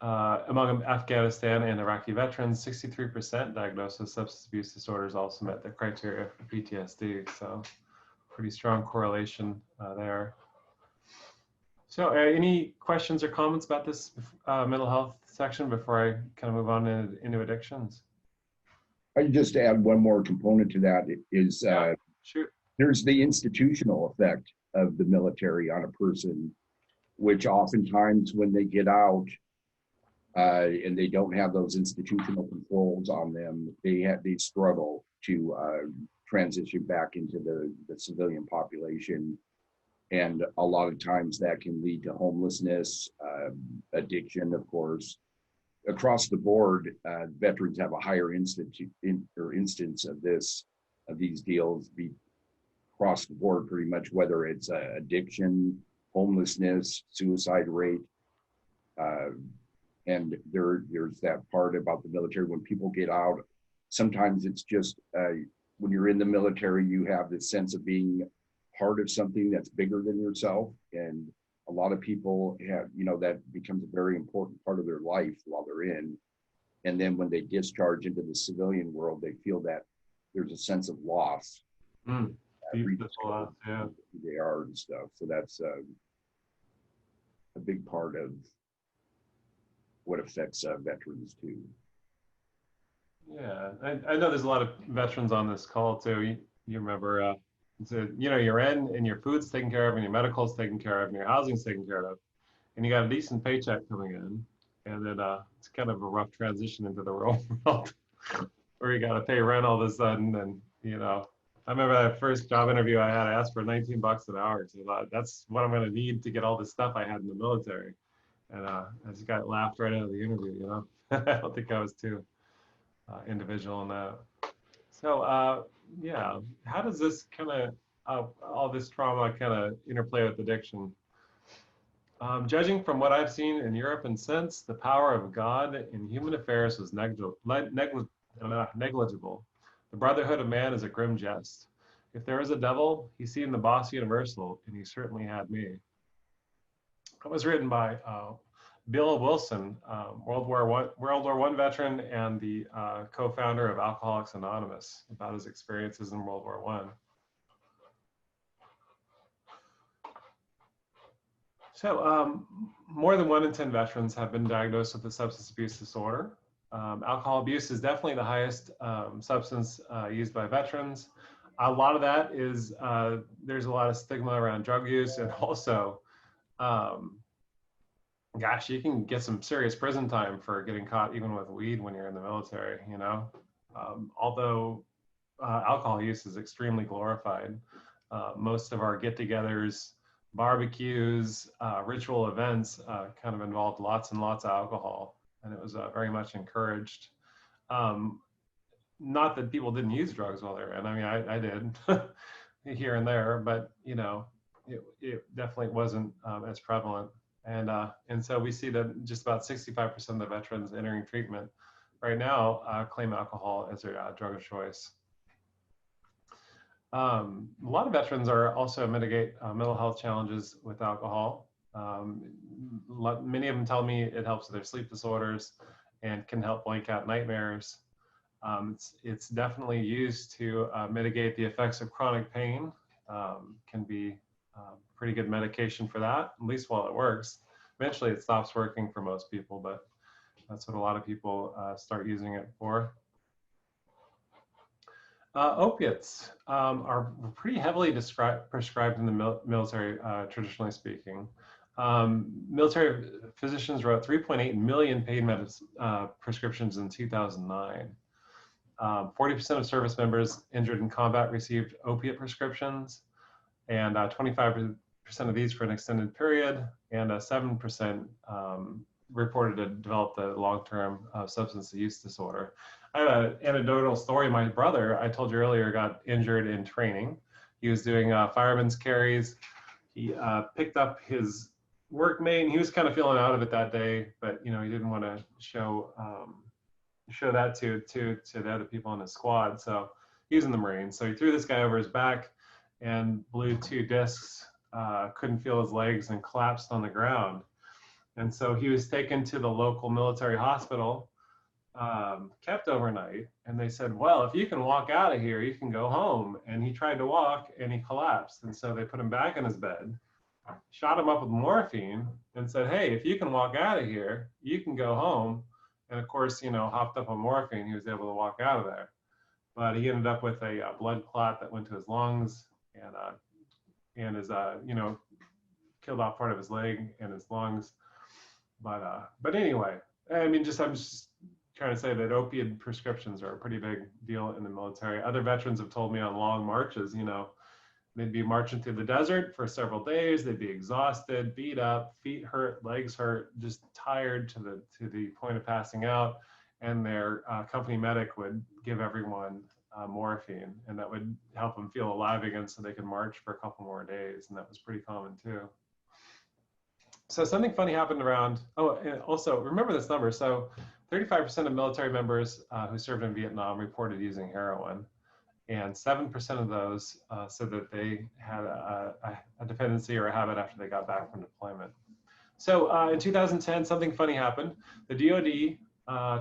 S2: Afghanistan and Iraqi veterans, 63% diagnosed with substance abuse disorders also met the criteria for PTSD. So pretty strong correlation there. So any questions or comments about this mental health section before I kind of move on into addictions?
S3: I just add one more component to that is
S2: sure.
S3: There's the institutional effect of the military on a person, which oftentimes when they get out and they don't have those institutional controls on them, they struggle to transition back into the civilian population. And a lot of times that can lead to homelessness, addiction, of course. Across the board, veterans have a higher instance of these deals across the board, pretty much, whether it's addiction, homelessness, suicide rate. And there's that part about the military. When people get out, sometimes it's just when you're in the military, you have this sense of being part of something that's bigger than yourself. And a lot of people have, you know, that becomes a very important part of their life while they're in. And then when they discharge into the civilian world, they feel that there's a sense of loss.
S2: Yeah.
S3: Who they are and stuff. So that's a big part of what affects veterans too.
S2: Yeah, I know there's a lot of veterans on this call too. You remember, you know, you're in and your food's taken care of and your medical's taken care of and your housing's taken care of, and you got a decent paycheck coming in, and then it's kind of a rough transition into the real world where you got to pay rent all of a sudden. And, you know, I remember that first job interview I had, I asked for 19 bucks an hour. So that's what I'm going to need to get all the stuff I had in the military. And I just got laughed right out of the interview, you know. I don't think I was too individual in that. So, yeah, how does this kind of, all this trauma kind of interplay with addiction? Judging from what I've seen in Europe and since, the power of God in human affairs was negligible. The brotherhood of man is a grim jest. If there is a devil, he seemed the boss universal, and he certainly had me. It was written by Bill Wilson, World War I veteran and the co-founder of Alcoholics Anonymous, about his experiences in World War I. So more than 1 in 10 veterans have been diagnosed with a substance abuse disorder. Alcohol abuse is definitely the highest substance used by veterans. A lot of that is, there's a lot of stigma around drug use, and also, gosh, you can get some serious prison time for getting caught even with weed when you're in the military, you know? Although alcohol use is extremely glorified. Most of our get-togethers, barbecues, ritual events kind of involved lots and lots of alcohol, and it was very much encouraged. Not that people didn't use drugs while they were in. I mean, I did here and there, but you know, it definitely wasn't as prevalent. And so we see that just about 65% of the veterans entering treatment right now claim alcohol as their drug of choice. A lot of veterans are also mitigate mental health challenges with alcohol. Many of them tell me it helps with their sleep disorders and can help blank out nightmares. It's definitely used to mitigate the effects of chronic pain. Can be pretty good medication for that, at least while it works. Eventually it stops working for most people, but that's what a lot of people start using it for. Opiates are pretty heavily prescribed in the military, traditionally speaking. Military physicians wrote 3.8 million paid prescriptions in 2009. 40% of service members injured in combat received opiate prescriptions, and 25% of these for an extended period, and 7% reported to develop the long-term substance use disorder. I have an anecdotal story. My brother, I told you earlier, got injured in training. He was doing fireman's carries. He picked up his workmate, and he was kind of feeling out of it that day, but he didn't want to show that to the other people in his squad. So he was in the Marines. So he threw this guy over his back and blew 2 discs, couldn't feel his legs, and collapsed on the ground. And so he was taken to the local military hospital, kept overnight, and they said, well, if you can walk out of here, you can go home. And he tried to walk and he collapsed. And so they put him back in his bed, shot him up with morphine, and said, hey, if you can walk out of here, you can go home. And of course, hopped up on morphine, he was able to walk out of there. But he ended up with a blood clot that went to his lungs, and his, killed off part of his leg and his lungs. But anyway, I'm just trying to say that opiate prescriptions are a pretty big deal in the military. Other veterans have told me on long marches, they'd be marching through the desert for several days. They'd be exhausted, beat up, feet hurt, legs hurt, just tired to the point of passing out. And their company medic would give everyone morphine, and that would help them feel alive again so they could march for a couple more days. And that was pretty common too. So something funny happened around, and also remember this number. So 35% of military members who served in Vietnam reported using heroin. And 7% of those said that they had a dependency or a habit after they got back from deployment. So in 2010, something funny happened. The DoD,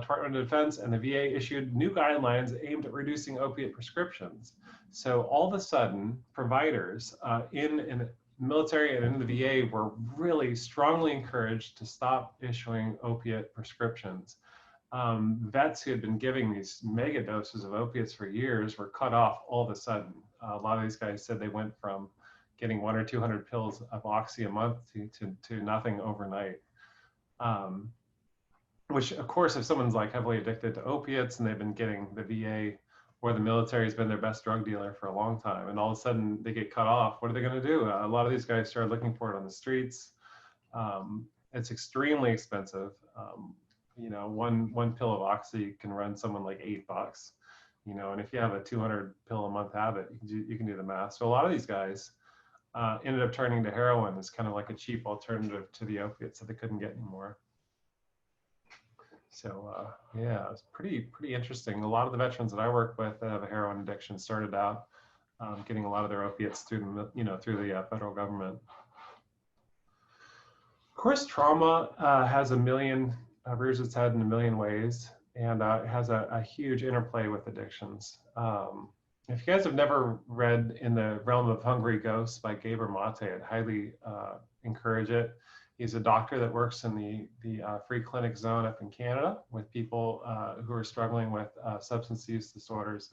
S2: Department of Defense, and the VA issued new guidelines aimed at reducing opiate prescriptions. So all of a sudden, providers in the military and in the VA were really strongly encouraged to stop issuing opiate prescriptions. Vets who had been giving these mega doses of opiates for years were cut off all of a sudden. A lot of these guys said they went from getting 100 or 200 pills of oxy a month to nothing overnight. Which, of course, if someone's like heavily addicted to opiates and they've been getting the VA or the military has been their best drug dealer for a long time, and all of a sudden they get cut off, what are they going to do? A lot of these guys started looking for it on the streets. It's extremely expensive. One pill of oxy can run someone like $8, and if you have a 200 pill a month habit, you can do the math. So a lot of these guys ended up turning to heroin as kind of like a cheap alternative to the opiates that they couldn't get anymore. So yeah, it's pretty interesting. A lot of the veterans that I work with that have a heroin addiction started out getting a lot of their opiates through the federal government. Of course, trauma has rears its head in a million ways, and it has a huge interplay with addictions. If you guys have never read In the Realm of Hungry Ghosts by Gabor Mate, I'd highly encourage it. He's a doctor that works in the free clinic zone up in Canada with people who are struggling with substance use disorders,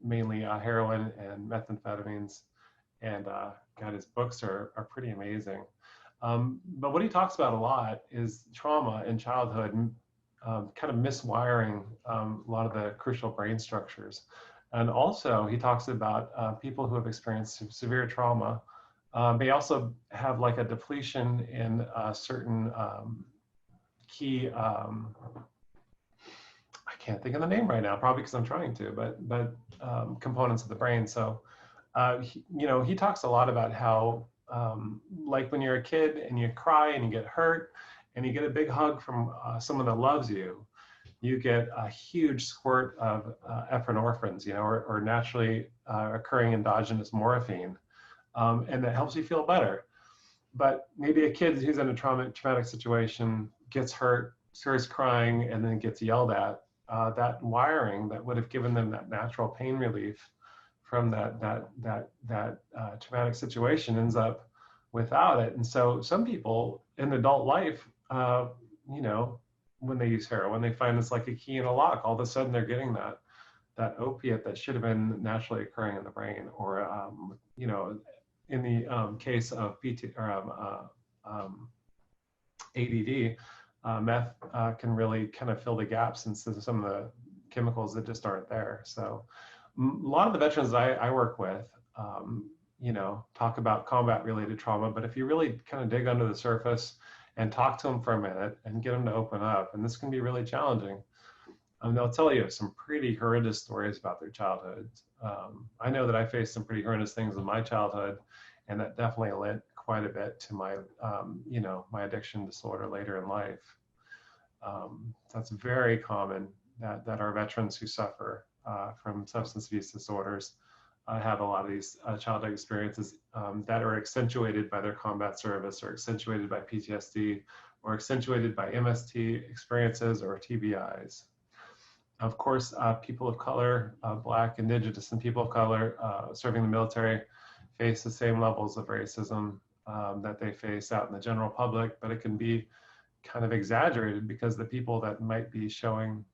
S2: mainly heroin and methamphetamines. And God, his books are pretty amazing. But what he talks about a lot is trauma in childhood, kind of miswiring a lot of the crucial brain structures. And also he talks about people who have experienced severe trauma. They also have like a depletion in certain key, I can't think of the name right now, probably because I'm trying to, but components of the brain. So, he talks a lot about how, like when you're a kid and you cry and you get hurt and you get a big hug from someone that loves you, you get a huge squirt of epinephrines, or naturally occurring endogenous morphine, and that helps you feel better. But maybe a kid who's in a traumatic situation gets hurt, starts crying, and then gets yelled at. That wiring that would have given them that natural pain relief from that traumatic situation ends up without it. And so some people in adult life, when they use heroin, they find it's like a key in a lock. All of a sudden, they're getting that opiate that should have been naturally occurring in the brain, or in the case of ADD, meth can really kind of fill the gaps in some of the chemicals that just aren't there. So a lot of the veterans I work with, talk about combat-related trauma, but if you really kind of dig under the surface and talk to them for a minute and get them to open up, and this can be really challenging, they'll tell you some pretty horrendous stories about their childhoods. I know that I faced some pretty horrendous things in my childhood, and that definitely lent quite a bit to my, my addiction disorder later in life. That's very common that our veterans who suffer from substance abuse disorders have a lot of these childhood experiences that are accentuated by their combat service, or accentuated by PTSD, or accentuated by MST experiences or TBIs. Of course, people of color, Black, Indigenous, and people of color serving the military face the same levels of racism that they face out in the general public, but it can be kind of exaggerated because the people that might be showing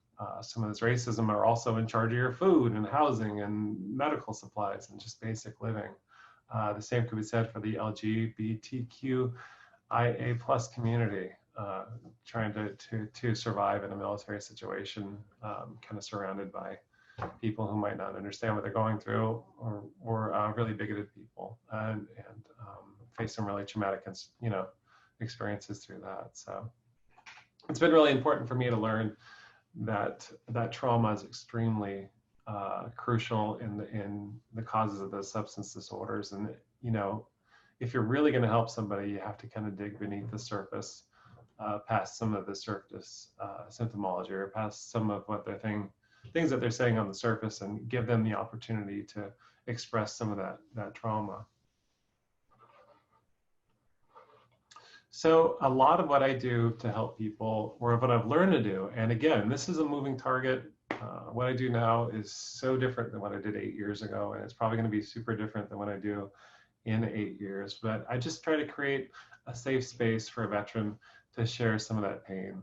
S2: some of this racism are also in charge of your food and housing and medical supplies and just basic living. The same could be said for the LGBTQIA plus community, trying to survive in a military situation, kind of surrounded by people who might not understand what they're going through, or really bigoted people, and face some really traumatic, experiences through that. So it's been really important for me to learn that trauma is extremely crucial in the causes of those substance disorders. And if you're really going to help somebody, you have to kind of dig beneath the surface, past some of the surface symptomology, or past some of what things that they're saying on the surface, and give them the opportunity to express some of that trauma. So a lot of what I do to help people, or what I've learned to do, and again, this is a moving target. What I do now is so different than what I did 8 years ago, and it's probably going to be super different than what I do in 8 years. But I just try to create a safe space for a veteran to share some of that pain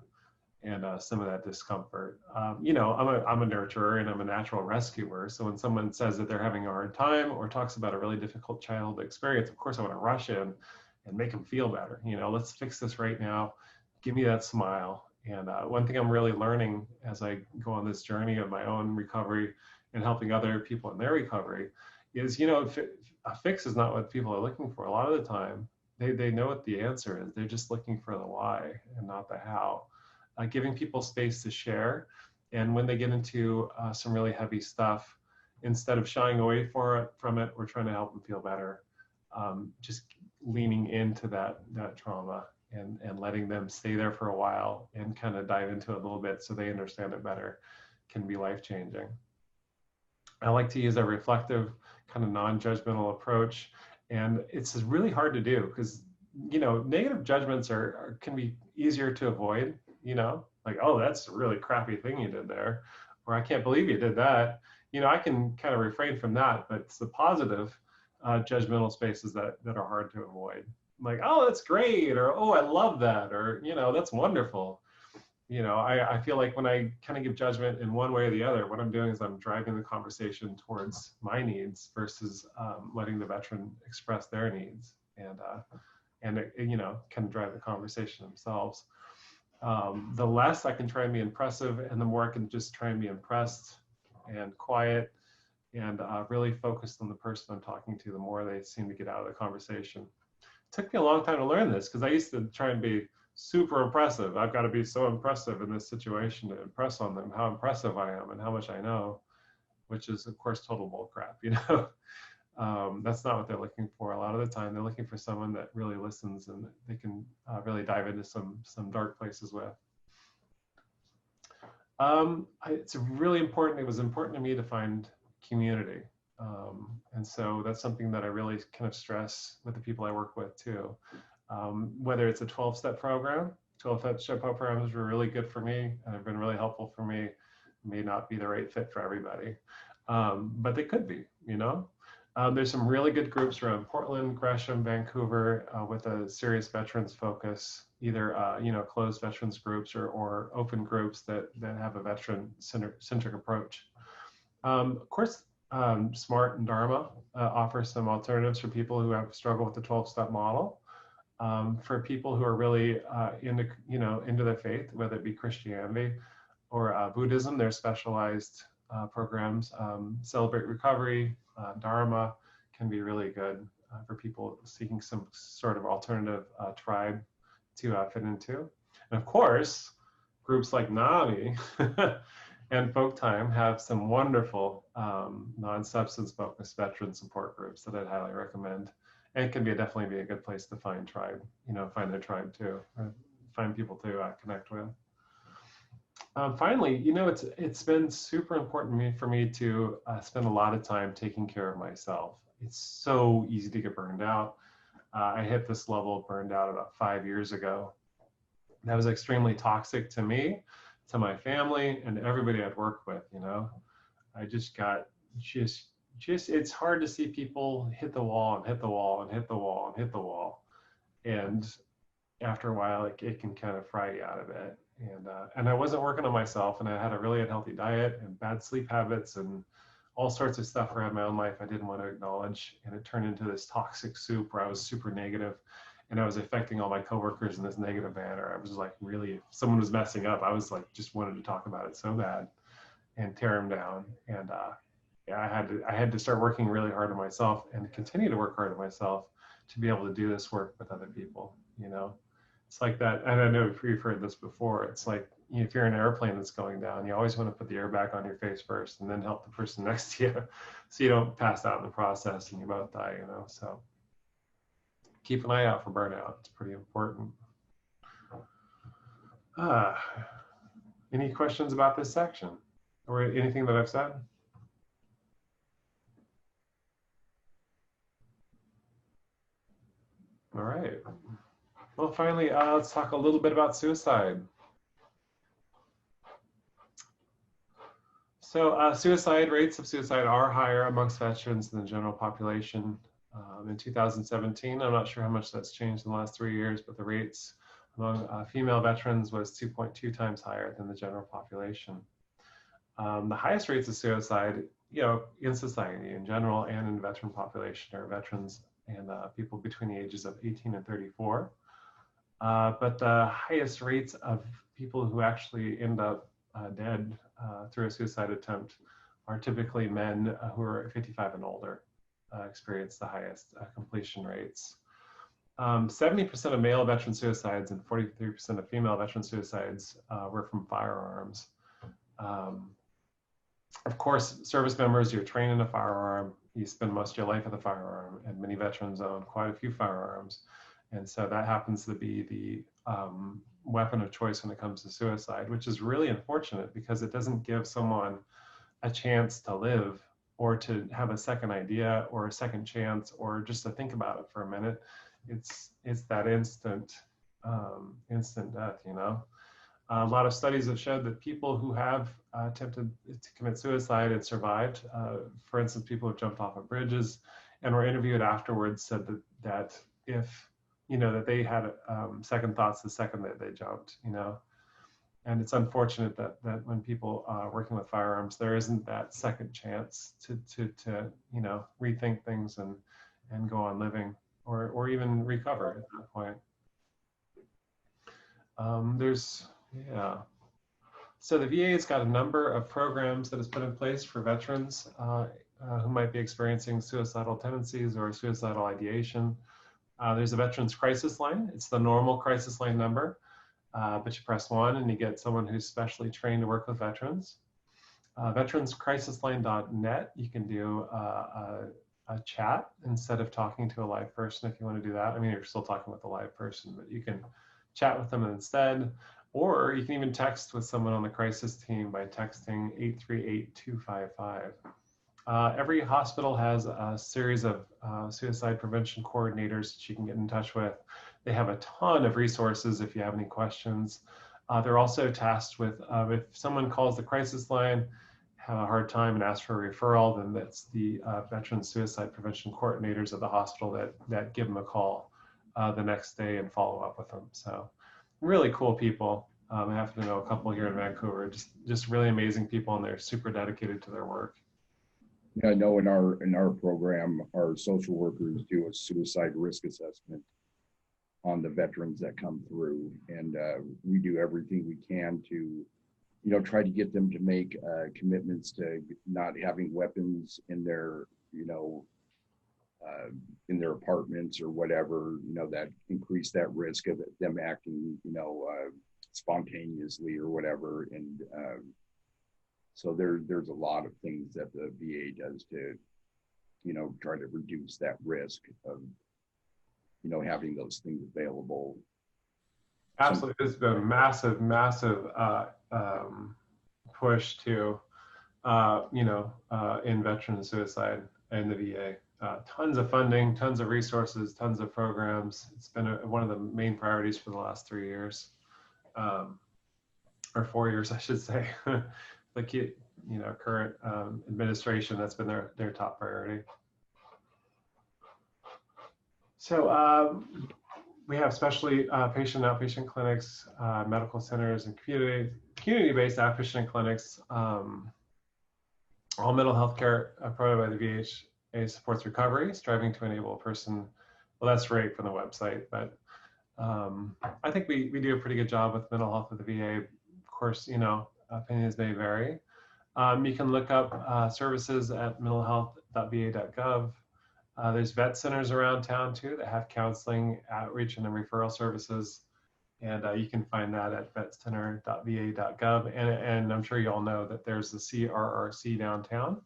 S2: and some of that discomfort. I'm a nurturer and I'm a natural rescuer. So when someone says that they're having a hard time or talks about a really difficult childhood experience, of course I want to rush in and make them feel better. Let's fix this right now. Give me that smile. And one thing I'm really learning as I go on this journey of my own recovery and helping other people in their recovery is, a fix is not what people are looking for. A lot of the time, they know what the answer is. They're just looking for the why and not the how. Giving people space to share. And when they get into some really heavy stuff, instead of shying away from it, we're trying to help them feel better. Just leaning into that trauma and letting them stay there for a while and kind of dive into it a little bit so they understand it better can be life-changing. I like to use a reflective, kind of non-judgmental approach, and it's really hard to do because negative judgments can be easier to avoid. Like, oh, that's a really crappy thing you did there, or I can't believe you did that. I can kind of refrain from that, but it's the positive judgmental spaces that are hard to avoid. Like, oh, that's great, or oh, I love that, or that's wonderful. I feel like when I kind of give judgment in one way or the other, what I'm doing is I'm driving the conversation towards my needs versus letting the veteran express their needs and kind of drive the conversation themselves. The less I can try and be impressive, and the more I can just try and be impressed and quiet and really focused on the person I'm talking to, the more they seem to get out of the conversation. It took me a long time to learn this because I used to try and be super impressive. I've got to be so impressive in this situation to impress on them how impressive I am and how much I know, which is of course total bull crap. That's not what they're looking for. A lot of the time they're looking for someone that really listens and they can really dive into some dark places with. It's really important. It was important to me to find community. And so that's something that I really kind of stress with the people I work with too. Whether it's a 12-step program, 12-step programs were really good for me and have been really helpful for me. May not be the right fit for everybody, but they could be, you know. There's some really good groups around Portland, Gresham, Vancouver with a serious veterans focus, either you know, closed veterans groups or open groups that have a veteran-centric approach. Of course, SMART and Dharma offer some alternatives for people who have struggled with the 12-step model. For people who are really into their faith, whether it be Christianity or Buddhism, there's specialized programs. Celebrate Recovery, Dharma can be really good for people seeking some sort of alternative tribe to fit into. And of course, groups like NAMI and Folk Time have some wonderful non-substance focused veteran support groups that I'd highly recommend. And it can definitely be a good place to find tribe, you know, find their tribe too, or find people to connect with. Finally, you know, it's been super important for me to spend a lot of time taking care of myself. It's so easy to get burned out. I hit this level of burned out about 5 years ago. That was extremely toxic to me, to my family, and everybody I'd worked with, you know. I just got, it's hard to see people hit the wall and hit the wall and hit the wall and hit the wall. And after a while, it can kind of fry you out of it. And I wasn't working on myself, and I had a really unhealthy diet and bad sleep habits and all sorts of stuff around my own life I didn't want to acknowledge. And it turned into this toxic soup where I was super negative, and I was affecting all my coworkers in this negative manner. I was like, really, if someone was messing up, I was like, just wanted to talk about it so bad and tear them down. And yeah, I had to start working really hard on myself and continue to work hard on myself to be able to do this work with other people, you know. It's like that, and I know if you've heard this before, it's like if you're in an airplane that's going down, you always want to put the airbag on your face first and then help the person next to you so you don't pass out in the process and you both die, you know. So keep an eye out for burnout. It's pretty important. Any questions about this section or anything that I've said? All right. Well, finally, let's talk a little bit about suicide. So rates of suicide are higher amongst veterans than the general population. In 2017, I'm not sure how much that's changed in the last 3 years, but the rates among female veterans was 2.2 times higher than the general population. The highest rates of suicide, you know, in society in general and in the veteran population are veterans and people between the ages of 18 and 34. But the highest rates of people who actually end up dead through a suicide attempt are typically men who are 55 and older, experience the highest completion rates. 70% of male veteran suicides and 43% of female veteran suicides were from firearms. Of course, service members, you're trained in a firearm, you spend most of your life with a firearm, and many veterans own quite a few firearms. And so that happens to be the weapon of choice when it comes to suicide, which is really unfortunate because it doesn't give someone a chance to live or to have a second idea or a second chance or just to think about it for a minute. It's that instant death, you know. A lot of studies have showed that people who have attempted to commit suicide and survived, for instance, people who have jumped off of bridges and were interviewed afterwards said that if, you know, that they had second thoughts the second that they jumped, you know. And it's unfortunate that when people are working with firearms, there isn't that second chance to you know, rethink things and go on living or even recover at that point. Yeah. So the VA has got a number of programs that it's put in place for veterans who might be experiencing suicidal tendencies or suicidal ideation. There's a Veterans Crisis Line. It's the normal crisis line number, but you press 1 and you get someone who's specially trained to work with veterans. Veteranscrisisline.net, you can do a chat instead of talking to a live person if you want to do that. I mean, you're still talking with a live person, but you can chat with them instead. Or you can even text with someone on the crisis team by texting 838-255. Every hospital has a series of suicide prevention coordinators that you can get in touch with. They have a ton of resources if you have any questions. They're also tasked with, if someone calls the crisis line, have a hard time and ask for a referral, then that's the veteran suicide prevention coordinators at the hospital that give them a call the next day and follow up with them. So really cool people. I happen to know a couple here in Vancouver, just really amazing people, and they're super dedicated to their work.
S3: Yeah, I know in our program, our social workers do a suicide risk assessment on the veterans that come through, and we do everything we can to, try to get them to make commitments to not having weapons in their, in their apartments or whatever, that increase that risk of them acting, spontaneously or whatever. And so there's a lot of things that the VA does to, try to reduce that risk of, having those things available.
S2: Absolutely, there's been a massive push to, in veteran suicide in the VA. Tons of funding, tons of resources, tons of programs. It's been one of the main priorities for the last 3 years, or 4 years, I should say. The current administration, that's been their top priority. So we have specially patient and outpatient clinics, medical centers, and community-based outpatient clinics. All mental health care provided by the VHA supports recovery, striving to enable a person. Well, that's right from the website, but I think we do a pretty good job with mental health at the VA. Of course, opinions may vary. You can look up services at mentalhealth.va.gov. There's vet centers around town too that have counseling, outreach, and referral services. And you can find that at vetcenter.va.gov. And I'm sure you all know that there's the CRRC downtown.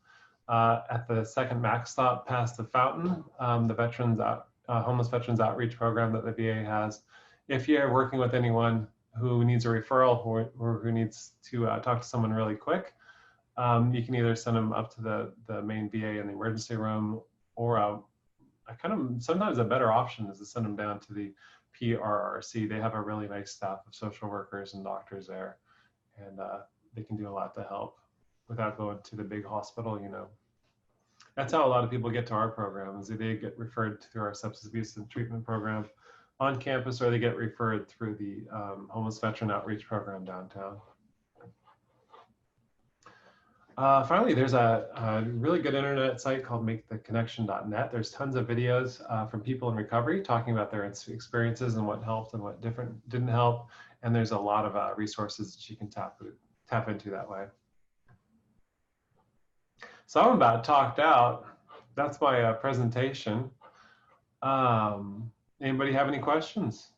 S2: At the second MAC stop past the fountain, the homeless veterans outreach program that the VA has. If you're working with anyone who needs a referral or who needs to talk to someone really quick, you can either send them up to the main VA in the emergency room, or sometimes a better option is to send them down to the PRRC. They have a really nice staff of social workers and doctors there, and they can do a lot to help without going to the big hospital. That's how a lot of people get to our program, is they get referred to our substance abuse and treatment program on campus, or they get referred through the homeless veteran outreach program downtown. Finally, there's a really good internet site called maketheconnection.net. There's tons of videos from people in recovery talking about their experiences and what helped and what didn't help. And there's a lot of resources that you can tap into that way. So I'm about talked out. That's my presentation. Anybody have any questions?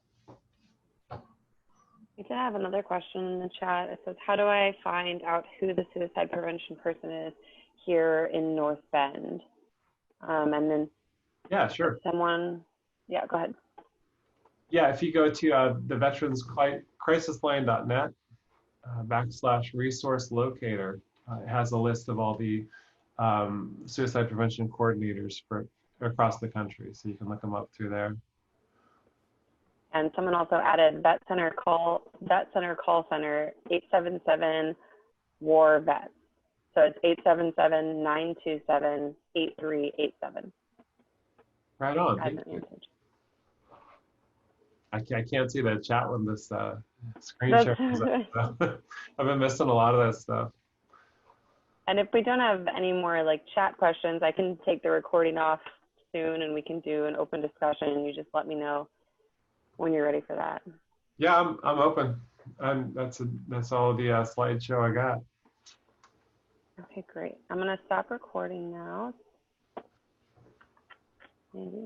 S1: We did have another question in the chat. It says, how do I find out who the suicide prevention person is here in North Bend? And then
S2: yeah, sure.
S1: Someone, yeah, go ahead.
S2: Yeah, if you go to the veteranscrisisline.net /resource locator, it has a list of all the suicide prevention coordinators for across the country. So you can look them up through there.
S1: And someone also added Vet Center Call Center 877-WAR-VET. So it's 877-927-8387.
S2: Right on. I can't see that chat when this screen share comes up. I've been missing a lot of that stuff.
S1: And if we don't have any more chat questions, I can take the recording off soon and we can do an open discussion. You just let me know when you're ready for that.
S2: Yeah, I'm open. That's all the slideshow I got.
S1: Okay, great. I'm gonna stop recording now. Maybe.